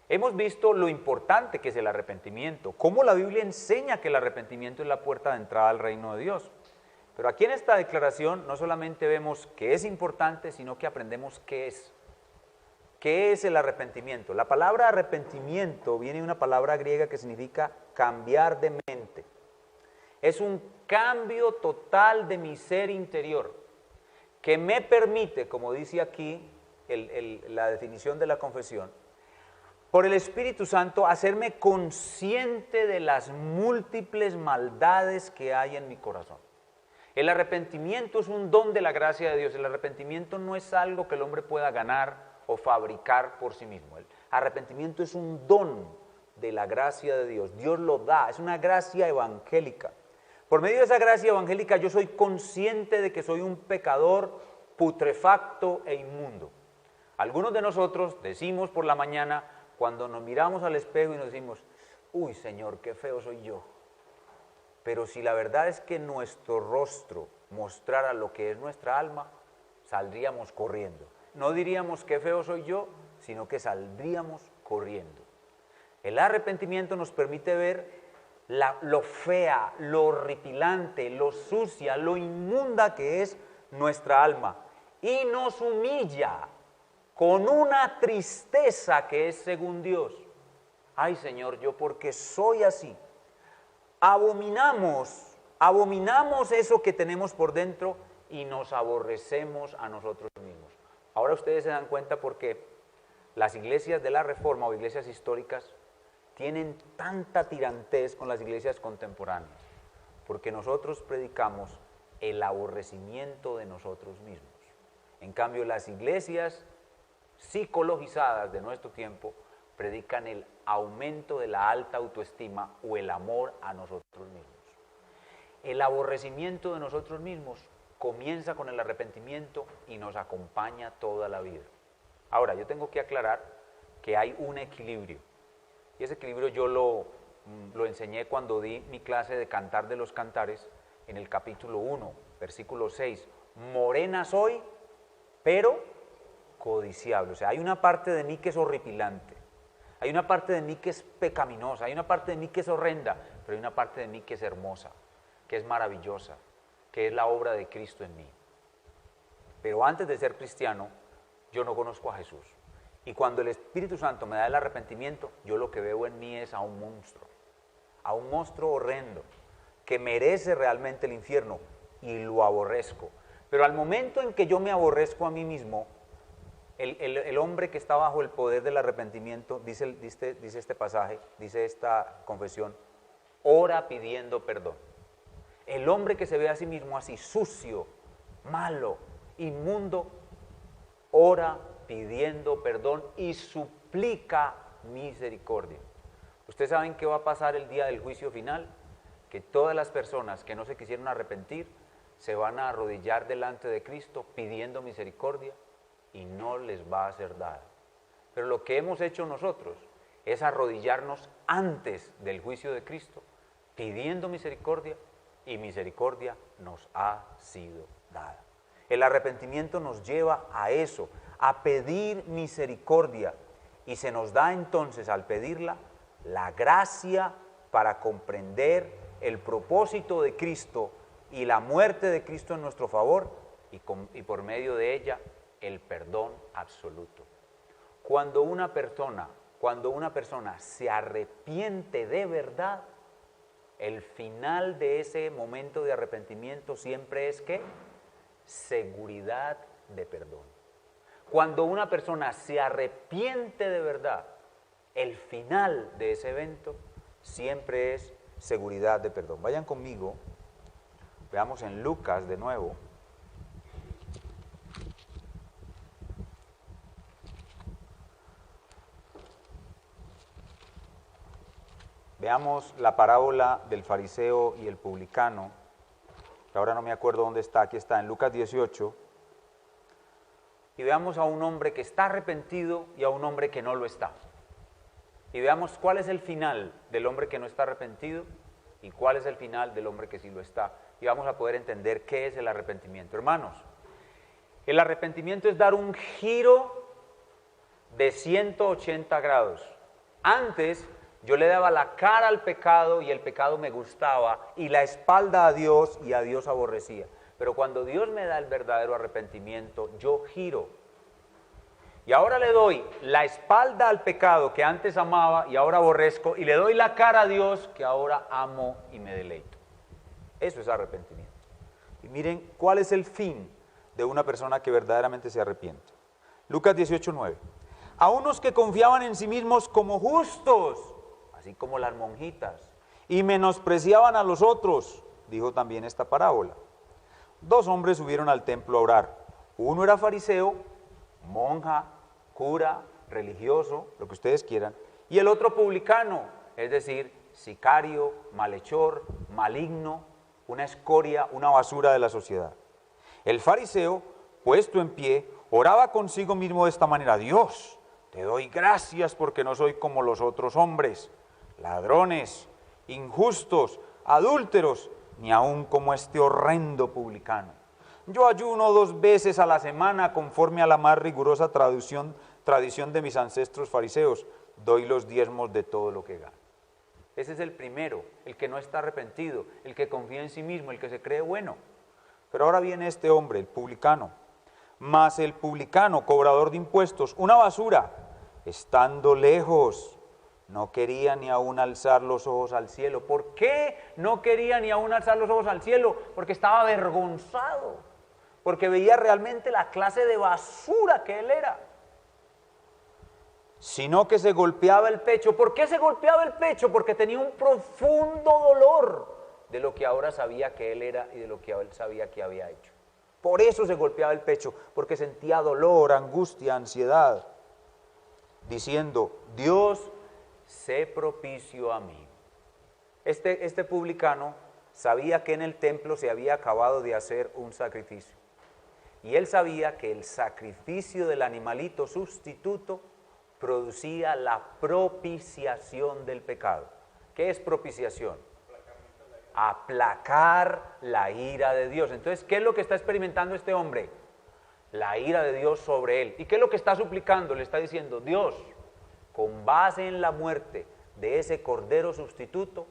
Hemos visto lo importante que es el arrepentimiento, cómo la Biblia enseña que el arrepentimiento es la puerta de entrada al reino de Dios. Pero aquí en esta declaración no solamente vemos que es importante, sino que aprendemos qué es. ¿Qué es el arrepentimiento? La palabra arrepentimiento viene de una palabra griega que significa cambiar de mente. Es un cambio total de mi ser interior, que me permite, como dice aquí la definición de la confesión, por el Espíritu Santo, hacerme consciente de las múltiples maldades que hay en mi corazón. El arrepentimiento es un don de la gracia de Dios. El arrepentimiento no es algo que el hombre pueda ganar o fabricar por sí mismo. El arrepentimiento es un don de la gracia de Dios. Dios lo da, es una gracia evangélica. Por medio de esa gracia evangélica yo soy consciente de que soy un pecador putrefacto e inmundo. Algunos de nosotros decimos por la mañana, cuando nos miramos al espejo y nos decimos, uy Señor, qué feo soy yo. Pero si la verdad es que nuestro rostro mostrara lo que es nuestra alma, saldríamos corriendo. No diríamos qué feo soy yo, sino que saldríamos corriendo. El arrepentimiento nos permite ver lo fea, lo horripilante, lo sucia, lo inmunda que es nuestra alma. Y nos humilla con una tristeza que es según Dios. Ay Señor, yo porque soy así. Abominamos eso que tenemos por dentro y nos aborrecemos a nosotros mismos. Ahora ustedes se dan cuenta por qué las iglesias de la Reforma o iglesias históricas tienen tanta tirantez con las iglesias contemporáneas, porque nosotros predicamos el aborrecimiento de nosotros mismos. En cambio, las iglesias psicologizadas de nuestro tiempo predican el aumento de la alta autoestima o el amor a nosotros mismos. El aborrecimiento de nosotros mismos comienza con el arrepentimiento y nos acompaña toda la vida. Ahora, yo tengo que aclarar que hay un equilibrio, y ese equilibrio yo lo enseñé cuando di mi clase de Cantar de los Cantares en el capítulo 1, versículo 6. Morena soy, pero codiciable. O sea, hay una parte de mí que es horripilante, hay una parte de mí que es pecaminosa, hay una parte de mí que es horrenda, pero hay una parte de mí que es hermosa, que es maravillosa, que es la obra de Cristo en mí. Pero antes de ser cristiano, yo no conozco a Jesús. Y cuando el Espíritu Santo me da el arrepentimiento, yo lo que veo en mí es a un monstruo horrendo, que merece realmente el infierno, y lo aborrezco. Pero al momento en que yo me aborrezco a mí mismo, el hombre que está bajo el poder del arrepentimiento, dice este pasaje, dice esta confesión, ora pidiendo perdón. El hombre que se ve a sí mismo así sucio, malo, inmundo, ora pidiendo perdón y suplica misericordia. ¿Ustedes saben qué va a pasar el día del juicio final? Que todas las personas que no se quisieron arrepentir se van a arrodillar delante de Cristo pidiendo misericordia y no les va a ser dada. Pero lo que hemos hecho nosotros es arrodillarnos antes del juicio de Cristo pidiendo misericordia, y misericordia nos ha sido dada. El arrepentimiento nos lleva a eso, a pedir misericordia, y se nos da entonces al pedirla la gracia para comprender el propósito de Cristo y la muerte de Cristo en nuestro favor, y por medio de ella el perdón absoluto. Cuando una persona se arrepiente de verdad, el final de ese momento de arrepentimiento siempre es ¿qué? Seguridad de perdón. Cuando una persona se arrepiente de verdad, el final de ese evento siempre es seguridad de perdón. Vayan conmigo, veamos en Lucas de nuevo. Veamos la parábola del fariseo y el publicano, que ahora no me acuerdo dónde está, aquí está, en Lucas 18, y veamos a un hombre que está arrepentido y a un hombre que no lo está. Y veamos cuál es el final del hombre que no está arrepentido y cuál es el final del hombre que sí lo está. Y vamos a poder entender qué es el arrepentimiento. Hermanos, el arrepentimiento es dar un giro de 180 grados. Antes yo le daba la cara al pecado y el pecado me gustaba y la espalda a Dios y a Dios aborrecía. Pero cuando Dios me da el verdadero arrepentimiento, yo giro. Y ahora le doy la espalda al pecado que antes amaba y ahora aborrezco, y le doy la cara a Dios que ahora amo y me deleito. Eso es arrepentimiento. Y miren cuál es el fin de una persona que verdaderamente se arrepiente. Lucas 18:9. A unos que confiaban en sí mismos como justos, así como las monjitas, y menospreciaban a los otros, dijo también esta parábola. 2 hombres subieron al templo a orar. Uno era fariseo, monja, cura, religioso, lo que ustedes quieran, y el otro publicano, es decir, sicario, malhechor, maligno, una escoria, una basura de la sociedad. El fariseo, puesto en pie, oraba consigo mismo de esta manera: Dios, te doy gracias porque no soy como los otros hombres, ladrones, injustos, adúlteros, ni aun como este horrendo publicano. Yo ayuno 2 veces a la semana conforme a la más rigurosa tradición de mis ancestros fariseos. Doy los diezmos de todo lo que gano. Ese es el primero, el que no está arrepentido, el que confía en sí mismo, el que se cree bueno. Pero ahora viene este hombre, el publicano. Mas el publicano, cobrador de impuestos, una basura, estando lejos, no quería ni aún alzar los ojos al cielo. ¿Por qué no quería ni aún alzar los ojos al cielo? Porque estaba avergonzado, porque veía realmente la clase de basura que él era. Sino que se golpeaba el pecho. ¿Por qué se golpeaba el pecho? Porque tenía un profundo dolor de lo que ahora sabía que él era y de lo que él sabía que había hecho. Por eso se golpeaba el pecho, porque sentía dolor, angustia, ansiedad, diciendo: Dios, sé propicio a mí. Este publicano sabía que en el templo se había acabado de hacer un sacrificio. Y él sabía que el sacrificio del animalito sustituto producía la propiciación del pecado. ¿Qué es propiciación? Aplacar la ira de Dios. Entonces, ¿qué es lo que está experimentando este hombre? La ira de Dios sobre él. ¿Y qué es lo que está suplicando? Le está diciendo: Dios, con base en la muerte de ese cordero sustituto,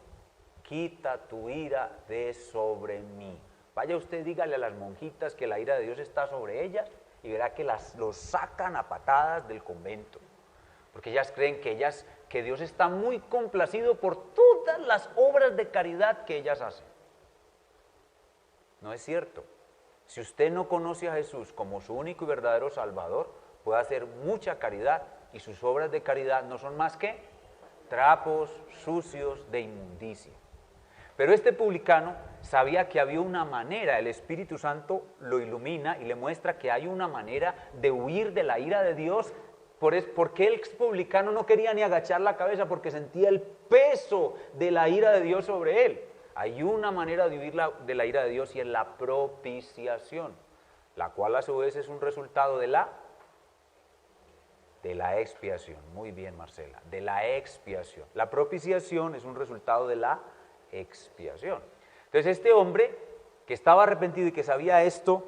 quita tu ira de sobre mí. Vaya usted, dígale a las monjitas que la ira de Dios está sobre ellas y verá que los sacan a patadas del convento. Porque ellas creen que Dios está muy complacido por todas las obras de caridad que ellas hacen. No es cierto. Si usted no conoce a Jesús como su único y verdadero Salvador, puede hacer mucha caridad y sus obras de caridad no son más que trapos sucios de inmundicia. Pero este publicano sabía que había una manera, el Espíritu Santo lo ilumina y le muestra que hay una manera de huir de la ira de Dios. Porque el publicano no quería ni agachar la cabeza porque sentía el peso de la ira de Dios sobre él. Hay una manera de huir de la ira de Dios y es la propiciación, la cual a su vez es un resultado de la expiación. Muy bien, Marcela, de la expiación. La propiciación es un resultado de la expiación. Entonces este hombre que estaba arrepentido y que sabía esto,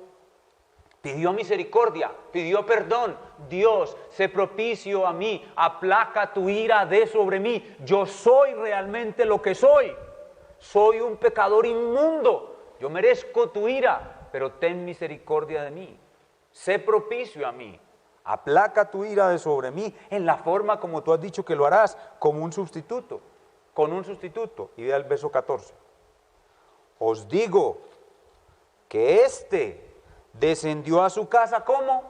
pidió misericordia, pidió perdón. Dios, sé propicio a mí, aplaca tu ira de sobre mí. Yo soy realmente lo que soy. Soy un pecador inmundo. Yo merezco tu ira, pero ten misericordia de mí. Sé propicio a mí. Aplaca tu ira de sobre mí en la forma como tú has dicho que lo harás, como un sustituto. Con un sustituto. Y vea el verso 14. Os digo que descendió a su casa, ¿cómo?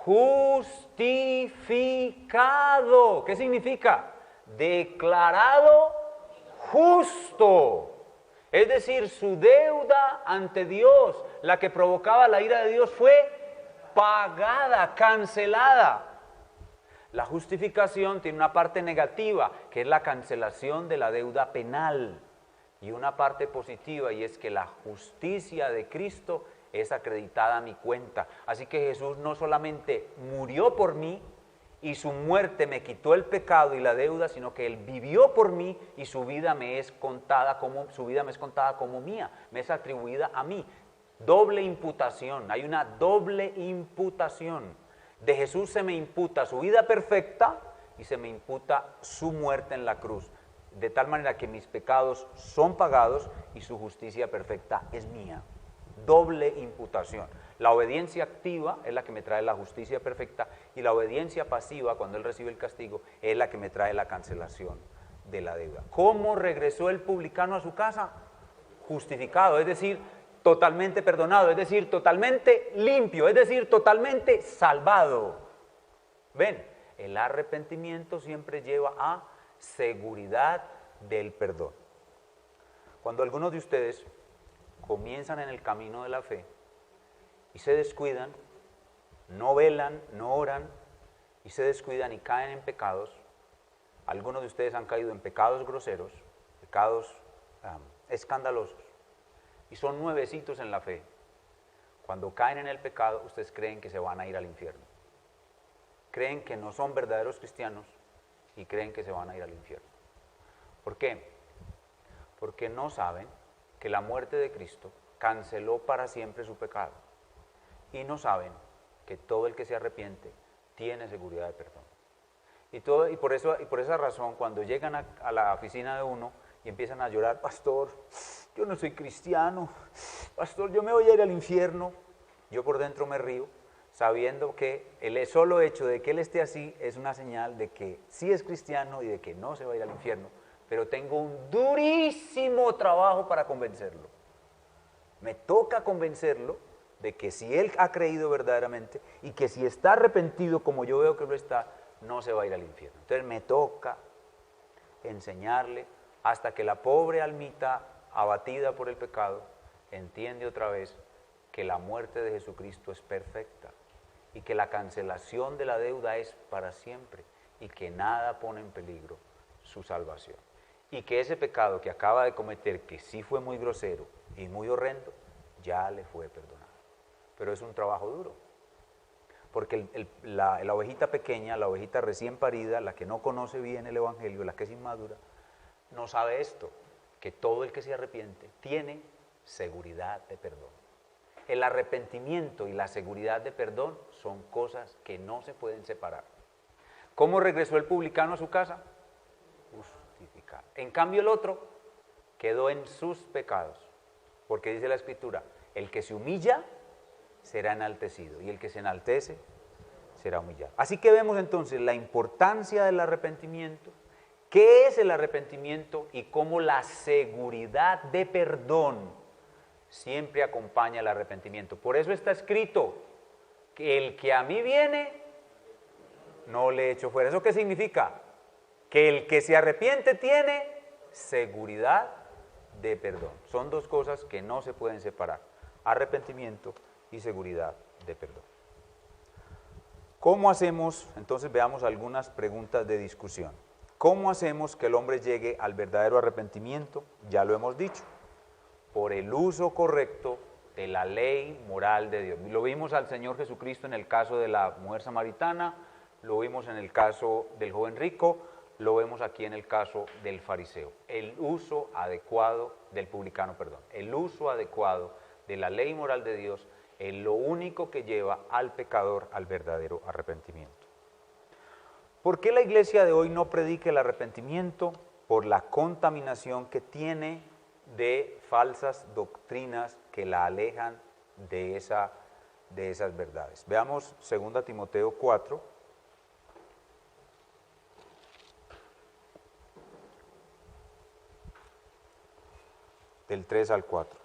justificado. ¿Qué significa? Declarado justo. Es decir, su deuda ante Dios, la que provocaba la ira de Dios, fue pagada, cancelada. La justificación tiene una parte negativa, que es la cancelación de la deuda penal, y una parte positiva, y es que la justicia de Cristo es acreditada a mi cuenta. Así que Jesús no solamente murió por mí, y su muerte me quitó el pecado y la deuda, sino que Él vivió por mí y su vida me es contada como mía, me es atribuida a mí. Doble imputación, hay una doble imputación. De Jesús se me imputa su vida perfecta y se me imputa su muerte en la cruz, de tal manera que mis pecados son pagados y su justicia perfecta es mía. Doble imputación. La obediencia activa es la que me trae la justicia perfecta y la obediencia pasiva, cuando Él recibe el castigo, es la que me trae la cancelación de la deuda. ¿Cómo regresó el publicano a su casa? Justificado, es decir, totalmente perdonado, es decir, totalmente limpio, es decir, totalmente salvado. Ven, el arrepentimiento siempre lleva a seguridad del perdón. Cuando algunos de ustedes comienzan en el camino de la fe y se descuidan, no velan, no oran y se descuidan y caen en pecados, algunos de ustedes han caído en pecados groseros, pecados escandalosos y son nuevecitos en la fe. Cuando caen en el pecado, ustedes creen que se van a ir al infierno. Creen que no son verdaderos cristianos y creen que se van a ir al infierno. ¿Por qué? Porque no saben que la muerte de Cristo canceló para siempre su pecado. Y no saben que todo el que se arrepiente tiene seguridad de perdón. Y por esa razón, cuando llegan a la oficina de uno y empiezan a llorar, pastor, yo no soy cristiano, pastor, yo me voy a ir al infierno, yo por dentro me río, sabiendo que el solo hecho de que él esté así es una señal de que sí es cristiano y de que no se va a ir al infierno, pero tengo un durísimo trabajo para convencerlo. Me toca convencerlo de que si él ha creído verdaderamente y que si está arrepentido como yo veo que lo está, no se va a ir al infierno. Entonces me toca enseñarle hasta que la pobre almita abatida por el pecado entiende otra vez que la muerte de Jesucristo es perfecta y que la cancelación de la deuda es para siempre y que nada pone en peligro su salvación. Y que ese pecado que acaba de cometer, que sí fue muy grosero y muy horrendo, ya le fue perdonado. Pero es un trabajo duro, porque la ovejita pequeña, la ovejita recién parida, la que no conoce bien el Evangelio, la que es inmadura, no sabe esto, que todo el que se arrepiente tiene seguridad de perdón. El arrepentimiento y la seguridad de perdón son cosas que no se pueden separar. ¿Cómo regresó el publicano a su casa? Justificado. En cambio el otro quedó en sus pecados, porque dice la Escritura, el que se humilla será enaltecido y el que se enaltece será humillado. Así que vemos entonces la importancia del arrepentimiento, qué es el arrepentimiento y cómo la seguridad de perdón siempre acompaña el arrepentimiento. Por eso está escrito que el que a mí viene, no le echo fuera. ¿Eso qué significa? Que el que se arrepiente tiene seguridad de perdón. Son dos cosas que no se pueden separar, arrepentimiento y seguridad de perdón. ¿Cómo hacemos? Entonces veamos algunas preguntas de discusión. ¿Cómo hacemos que el hombre llegue al verdadero arrepentimiento? Ya lo hemos dicho, por el uso correcto de la ley moral de Dios. Lo vimos al Señor Jesucristo en el caso de la mujer samaritana, lo vimos en el caso del joven rico, lo vemos aquí en el caso del fariseo. El uso adecuado del publicano, el uso adecuado de la ley moral de Dios es lo único que lleva al pecador al verdadero arrepentimiento. ¿Por qué la iglesia de hoy no predica el arrepentimiento? Por la contaminación que tiene de falsas doctrinas que la alejan de esas verdades. Veamos 2 Timoteo 4. Del 3 al 4.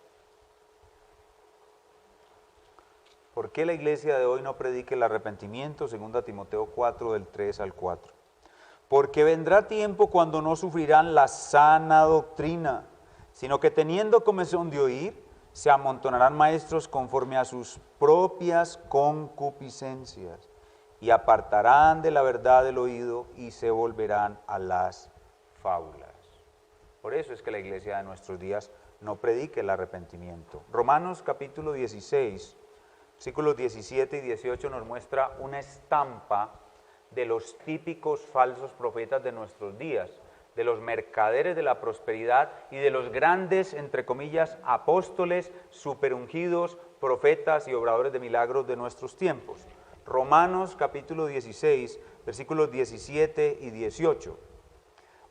¿Por qué la iglesia de hoy no predica el arrepentimiento? 2 Timoteo 4, del 3 al 4. Porque vendrá tiempo cuando no sufrirán la sana doctrina, sino que teniendo comezón de oír, se amontonarán maestros conforme a sus propias concupiscencias, y apartarán de la verdad del oído y se volverán a las fábulas. Por eso es que la iglesia de nuestros días no predica el arrepentimiento. Romanos capítulo 16, versículos 17 y 18 nos muestra una estampa de los típicos falsos profetas de nuestros días, de los mercaderes de la prosperidad y de los grandes, entre comillas, apóstoles, superungidos, profetas y obradores de milagros de nuestros tiempos. Romanos capítulo 16, versículos 17 y 18.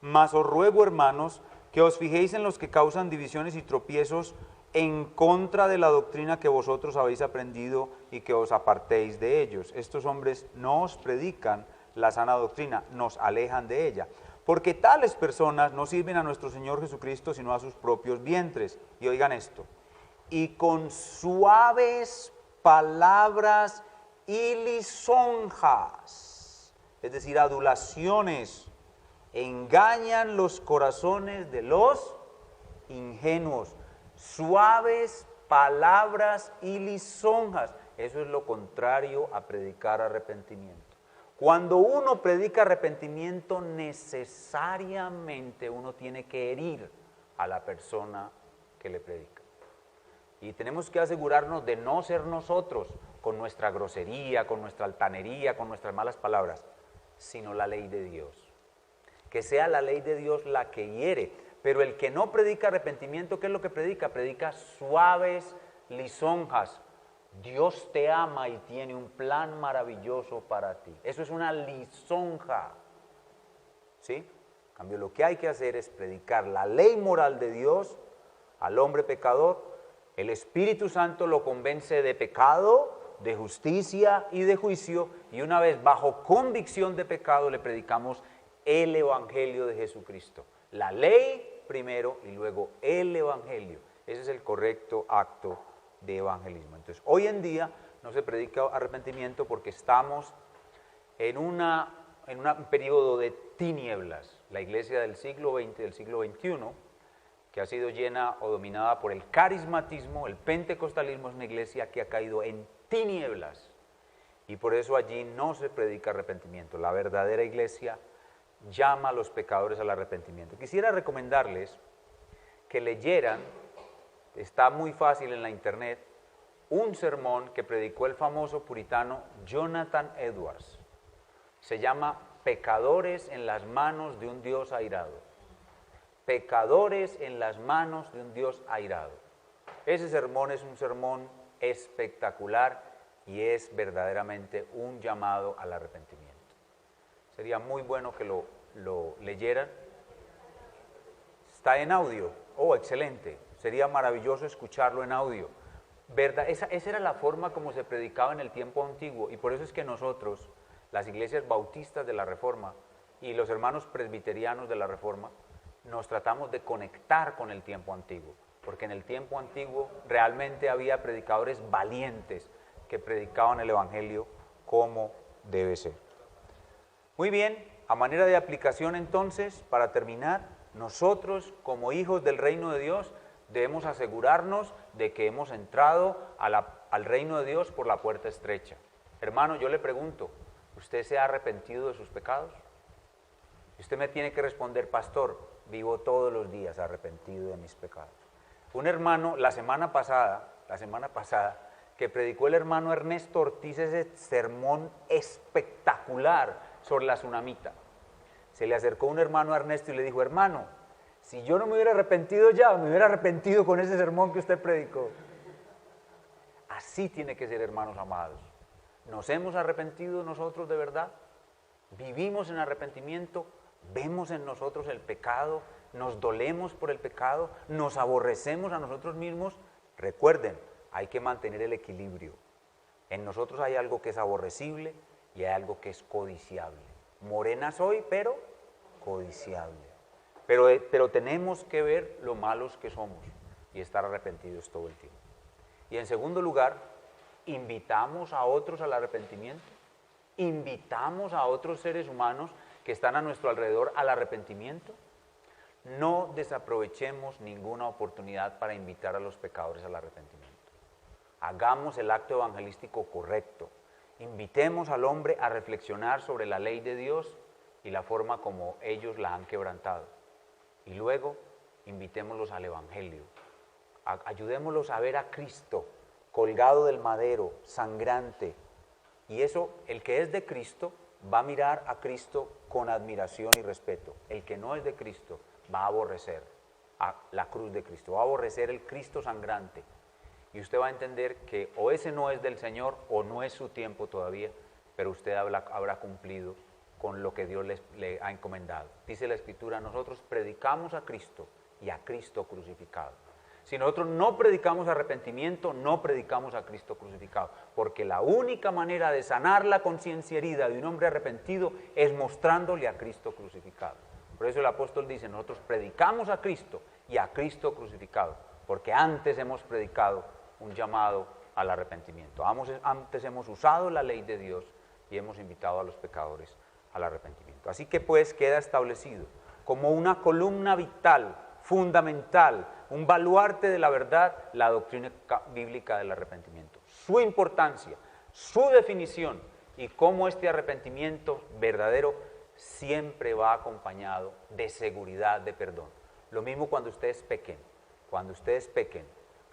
Mas os ruego, hermanos, que os fijéis en los que causan divisiones y tropiezos en contra de la doctrina que vosotros habéis aprendido y que os apartéis de ellos. Estos hombres no os predican la sana doctrina, nos alejan de ella. Porque tales personas no sirven a nuestro Señor Jesucristo, sino a sus propios vientres. Y oigan esto, y con suaves palabras y lisonjas, es decir, adulaciones, engañan los corazones de los ingenuos. Suaves palabras y lisonjas, eso es lo contrario a predicar arrepentimiento. Cuando uno predica arrepentimiento, necesariamente uno tiene que herir a la persona que le predica. Y tenemos que asegurarnos de no ser nosotros, con nuestra grosería, con nuestra altanería, con nuestras malas palabras, sino la ley de Dios. Que sea la ley de Dios la que hiere. Pero el que no predica arrepentimiento, ¿qué es lo que predica? Predica suaves lisonjas. Dios te ama y tiene un plan maravilloso para ti. Eso es una lisonja. ¿Sí? En cambio, lo que hay que hacer es predicar la ley moral de Dios al hombre pecador. El Espíritu Santo lo convence de pecado, de justicia y de juicio. Y una vez bajo convicción de pecado le predicamos el Evangelio de Jesucristo. La ley primero y luego el Evangelio. Ese es el correcto acto de evangelismo. Entonces, hoy en día no se predica arrepentimiento porque estamos en un periodo de tinieblas. La iglesia del siglo XX, del siglo XXI, que ha sido llena o dominada por el carismatismo, el pentecostalismo, es una iglesia que ha caído en tinieblas. Y por eso allí no se predica arrepentimiento. La verdadera iglesia llama a los pecadores al arrepentimiento. Quisiera recomendarles que leyeran, está muy fácil en la internet, un sermón que predicó el famoso puritano Jonathan Edwards. Se llama Pecadores en las manos de un Dios airado. Pecadores en las manos de un Dios airado. Ese sermón es un sermón espectacular y es verdaderamente un llamado al arrepentimiento. Sería muy bueno que lo leyeran. Está en audio. Oh, excelente. Sería maravilloso escucharlo en audio. ¿Verdad? Esa era la forma como se predicaba en el tiempo antiguo. Y por eso es que nosotros, las iglesias bautistas de la Reforma y los hermanos presbiterianos de la Reforma, nos tratamos de conectar con el tiempo antiguo. Porque en el tiempo antiguo realmente había predicadores valientes que predicaban el Evangelio como debe ser. Muy bien, a manera de aplicación entonces, para terminar, nosotros como hijos del reino de Dios debemos asegurarnos de que hemos entrado al reino de Dios por la puerta estrecha. Hermano, yo le pregunto, ¿usted se ha arrepentido de sus pecados? Usted me tiene que responder, pastor, vivo todos los días arrepentido de mis pecados. Un hermano, la semana pasada, que predicó el hermano Ernesto Ortiz ese sermón espectacular sobre la tsunamita. Se le acercó un hermano a Ernesto y le dijo, hermano, si yo no me hubiera arrepentido ya, me hubiera arrepentido con ese sermón que usted predicó. Así tiene que ser, hermanos amados. ¿Nos hemos arrepentido nosotros de verdad? ¿Vivimos en arrepentimiento? ¿Vemos en nosotros el pecado? ¿Nos dolemos por el pecado? ¿Nos aborrecemos a nosotros mismos? Recuerden, hay que mantener el equilibrio. En nosotros hay algo que es aborrecible y hay algo que es codiciable. Morena soy, pero codiciable. Pero tenemos que ver lo malos que somos y estar arrepentidos todo el tiempo. Y en segundo lugar, ¿Invitamos a otros al arrepentimiento? ¿Invitamos a otros seres humanos que están a nuestro alrededor al arrepentimiento? No desaprovechemos ninguna oportunidad para invitar a los pecadores al arrepentimiento. Hagamos el acto evangelístico correcto. Invitemos al hombre a reflexionar sobre la ley de Dios y la forma como ellos la han quebrantado. Y luego, invitémoslos al evangelio. Ayudémoslos a ver a Cristo colgado del madero, sangrante. Y eso, el que es de Cristo, va a mirar a Cristo con admiración y respeto. El que no es de Cristo va a aborrecer a la cruz de Cristo, va a aborrecer el Cristo sangrante. Y usted va a entender que o ese no es del Señor o no es su tiempo todavía, pero usted habrá cumplido con lo que Dios le ha encomendado. Dice la Escritura, nosotros predicamos a Cristo y a Cristo crucificado. Si nosotros no predicamos arrepentimiento, no predicamos a Cristo crucificado, porque la única manera de sanar la conciencia herida de un hombre arrepentido es mostrándole a Cristo crucificado. Por eso el apóstol dice, nosotros predicamos a Cristo y a Cristo crucificado, porque antes hemos predicado un llamado al arrepentimiento. Antes hemos usado la ley de Dios y hemos invitado a los pecadores al arrepentimiento. Así que pues queda establecido como una columna vital, fundamental, un baluarte de la verdad, la doctrina bíblica del arrepentimiento. Su importancia, su definición y cómo este arrepentimiento verdadero siempre va acompañado de seguridad de perdón. Lo mismo cuando ustedes pequen. Cuando ustedes pequen,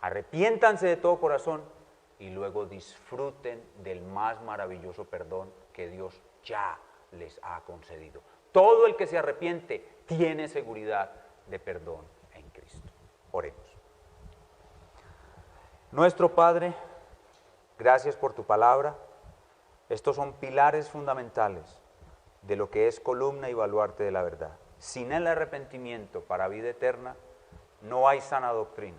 arrepiéntanse de todo corazón y luego disfruten del más maravilloso perdón que Dios ya les ha concedido. Todo el que se arrepiente tiene seguridad de perdón en Cristo. Oremos. Nuestro Padre, gracias por tu palabra. Estos son pilares fundamentales de lo que es columna y baluarte de la verdad. Sin el arrepentimiento para vida eterna, no hay sana doctrina.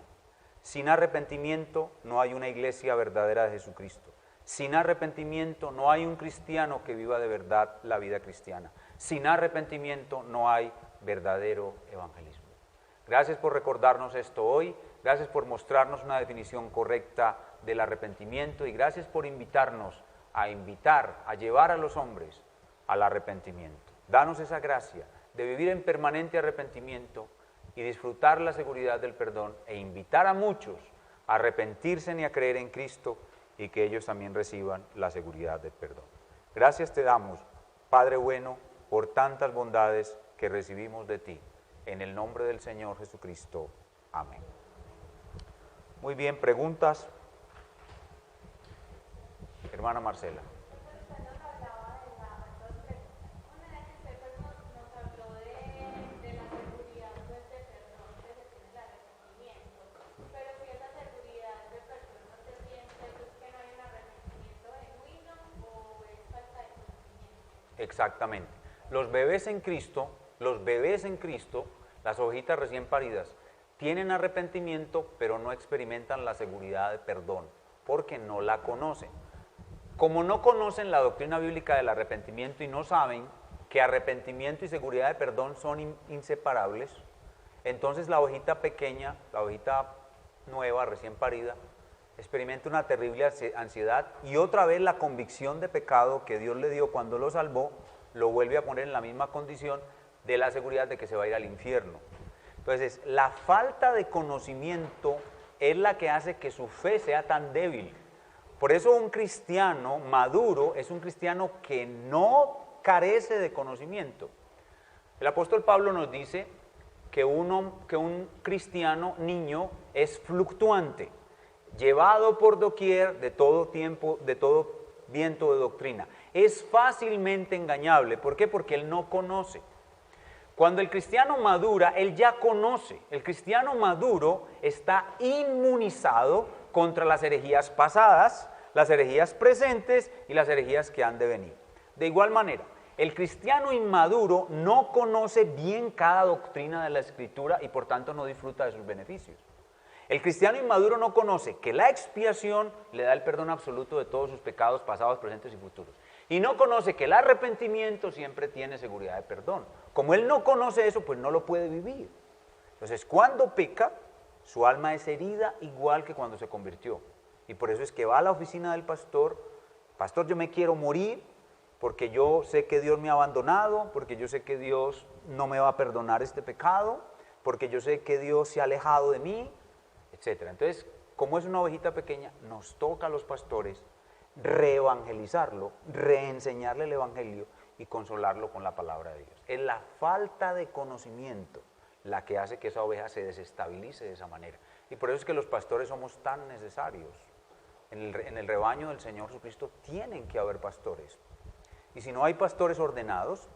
Sin arrepentimiento no hay una iglesia verdadera de Jesucristo. Sin arrepentimiento no hay un cristiano que viva de verdad la vida cristiana. Sin arrepentimiento no hay verdadero evangelismo. Gracias por recordarnos esto hoy, gracias por mostrarnos una definición correcta del arrepentimiento y gracias por invitarnos a llevar a los hombres al arrepentimiento. Danos esa gracia de vivir en permanente arrepentimiento y disfrutar la seguridad del perdón e invitar a muchos a arrepentirse y a creer en Cristo y que ellos también reciban la seguridad del perdón. Gracias te damos, Padre bueno, por tantas bondades que recibimos de ti. En el nombre del Señor Jesucristo. Amén. Muy bien, preguntas. Hermana Marcela. Exactamente. Los bebés en Cristo, las ovejitas recién paridas, tienen arrepentimiento, pero no experimentan la seguridad de perdón, porque no la conocen. Como no conocen la doctrina bíblica del arrepentimiento y no saben que arrepentimiento y seguridad de perdón son inseparables, entonces la ovejita pequeña, la ovejita nueva, recién parida, experimenta una terrible ansiedad y otra vez la convicción de pecado que Dios le dio cuando lo salvó, lo vuelve a poner en la misma condición de la seguridad de que se va a ir al infierno. Entonces, la falta de conocimiento es la que hace que su fe sea tan débil. Por eso un cristiano maduro es un cristiano que no carece de conocimiento. El apóstol Pablo nos dice que un cristiano niño es fluctuante, llevado por doquier de todo tiempo, de todo viento de doctrina. Es fácilmente engañable. ¿Por qué? Porque él no conoce. Cuando el cristiano madura, él ya conoce. El cristiano maduro está inmunizado contra las herejías pasadas, las herejías presentes y las herejías que han de venir. De igual manera, el cristiano inmaduro no conoce bien cada doctrina de la Escritura y por tanto no disfruta de sus beneficios. El cristiano inmaduro no conoce que la expiación le da el perdón absoluto de todos sus pecados pasados, presentes y futuros. Y no conoce que el arrepentimiento siempre tiene seguridad de perdón. Como él no conoce eso, pues no lo puede vivir. Entonces, cuando peca, su alma es herida igual que cuando se convirtió. Y por eso es que va a la oficina del pastor, pastor, yo me quiero morir porque yo sé que Dios me ha abandonado, porque yo sé que Dios no me va a perdonar este pecado, porque yo sé que Dios se ha alejado de mí, etc. Entonces, como es una ovejita pequeña, nos toca a los pastores reevangelizarlo, reenseñarle el evangelio y consolarlo con la palabra de Dios. Es la falta de conocimiento la que hace que esa oveja se desestabilice de esa manera. Y por eso es que los pastores somos tan necesarios. En el rebaño del Señor Jesucristo tienen que haber pastores. Y si no hay pastores ordenados,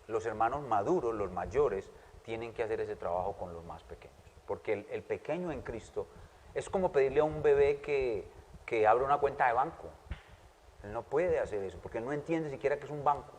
los hermanos maduros, los mayores, tienen que hacer ese trabajo con los más pequeños. Porque el pequeño en Cristo es como pedirle a un bebé que abra una cuenta de banco. Él no puede hacer eso, porque él no entiende siquiera que es un banco.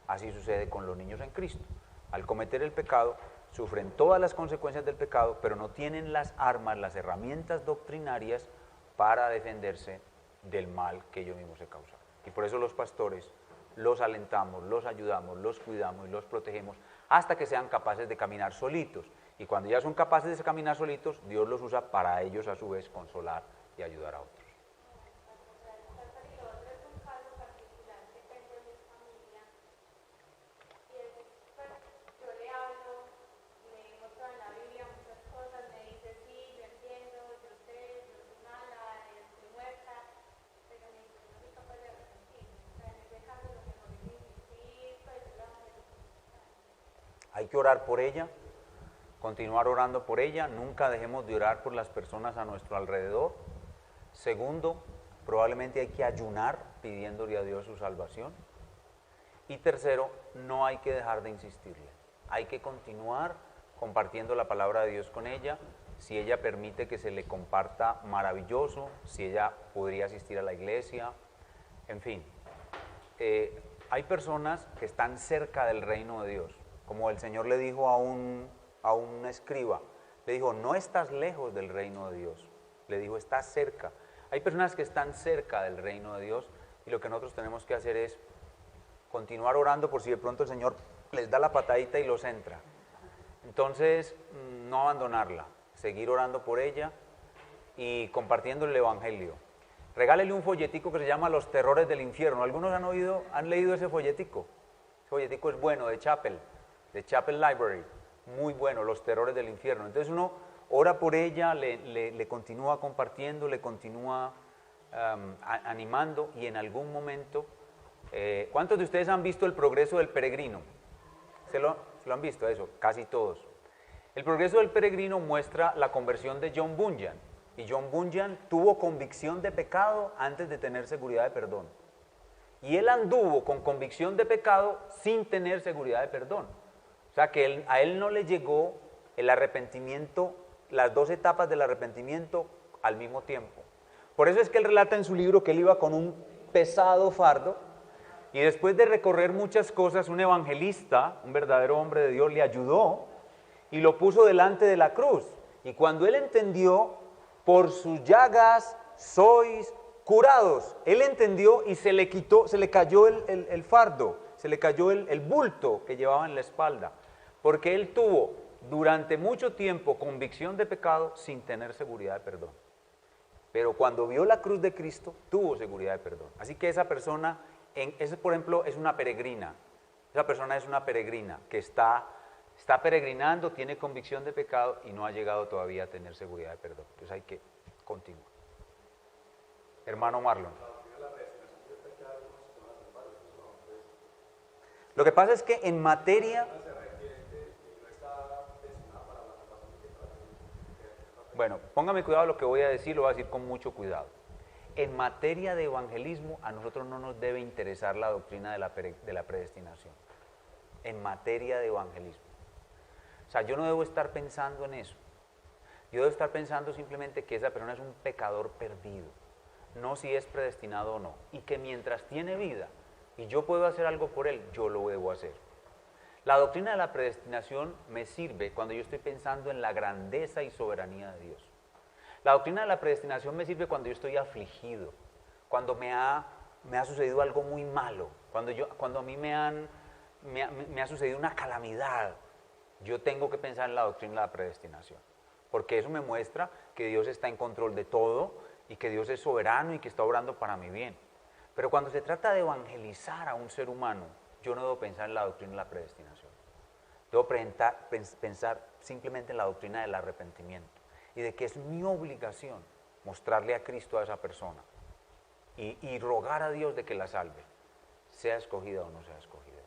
Así sucede con los niños en Cristo. Al cometer el pecado, sufren todas las consecuencias del pecado, pero no tienen las armas, las herramientas doctrinarias para defenderse del mal que ellos mismos se causan. Y por eso los pastores los alentamos, los ayudamos, los cuidamos y los protegemos hasta que sean capaces de caminar solitos. Y cuando ya son capaces de caminar solitos, Dios los usa para ellos a su vez consolar y ayudar a otros. Hay que orar por ella, continuar orando por ella, nunca dejemos de orar por las personas a nuestro alrededor. Segundo, probablemente hay que ayunar pidiéndole a Dios su salvación. Y tercero, no hay que dejar de insistirle, hay que continuar compartiendo la palabra de Dios con ella. Si ella permite que se le comparta, maravilloso. Si ella podría asistir a la iglesia, en fin. Hay personas que están cerca del reino de Dios. Como el Señor le dijo a un escriba, le dijo, no estás lejos del reino de Dios, le dijo, estás cerca. Hay personas que están cerca del reino de Dios y lo que nosotros tenemos que hacer es continuar orando por si de pronto el Señor les da la patadita y los entra. Entonces, no abandonarla, seguir orando por ella y compartiendo el evangelio. Regálele un folletico que se llama Los terrores del infierno. ¿Algunos han leído ese folletico? Ese folletico es bueno, de Chapel Library, muy bueno, Los terrores del infierno. Entonces uno ora por ella, le continúa compartiendo, le continúa animando y en algún momento, ¿cuántos de ustedes han visto El progreso del peregrino? ¿Se lo han visto eso? Casi todos. El progreso del peregrino muestra la conversión de John Bunyan y John Bunyan tuvo convicción de pecado antes de tener seguridad de perdón. Y él anduvo con convicción de pecado sin tener seguridad de perdón. O sea que a él no le llegó el arrepentimiento, las dos etapas del arrepentimiento al mismo tiempo. Por eso es que él relata en su libro que él iba con un pesado fardo y después de recorrer muchas cosas, un evangelista, un verdadero hombre de Dios, le ayudó y lo puso delante de la cruz. Y cuando él entendió, por sus llagas sois curados, él entendió y se le cayó el fardo, se le cayó el bulto que llevaba en la espalda, porque él tuvo durante mucho tiempo convicción de pecado sin tener seguridad de perdón. Pero cuando vio la cruz de Cristo, tuvo seguridad de perdón. Así que esa persona, por ejemplo, es una peregrina. Esa persona es una peregrina que está peregrinando, tiene convicción de pecado y no ha llegado todavía a tener seguridad de perdón. Entonces hay que continuar. Hermano Marlon. Lo que pasa es que en materia... Bueno, póngame cuidado lo que voy a decir, lo voy a decir con mucho cuidado. En materia de evangelismo, a nosotros no nos debe interesar la doctrina de la predestinación. En materia de evangelismo. O sea, yo no debo estar pensando en eso. Yo debo estar pensando simplemente que esa persona es un pecador perdido. No si es predestinado o no. Y que mientras tiene vida y yo puedo hacer algo por él, yo lo debo hacer. La doctrina de la predestinación me sirve cuando yo estoy pensando en la grandeza y soberanía de Dios. La doctrina de la predestinación me sirve cuando yo estoy afligido, cuando me ha sucedido algo muy malo, cuando a mí me ha sucedido una calamidad. Yo tengo que pensar en la doctrina de la predestinación, porque eso me muestra que Dios está en control de todo y que Dios es soberano y que está obrando para mi bien. Pero cuando se trata de evangelizar a un ser humano, yo no debo pensar en la doctrina de la predestinación. Debo pensar simplemente en la doctrina del arrepentimiento y de que es mi obligación mostrarle a Cristo a esa persona y rogar a Dios de que la salve, sea escogida o no sea escogida.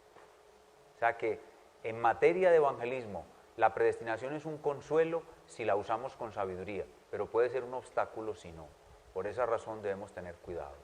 O sea que en materia de evangelismo, la predestinación es un consuelo si la usamos con sabiduría, pero puede ser un obstáculo si no. Por esa razón debemos tener cuidado.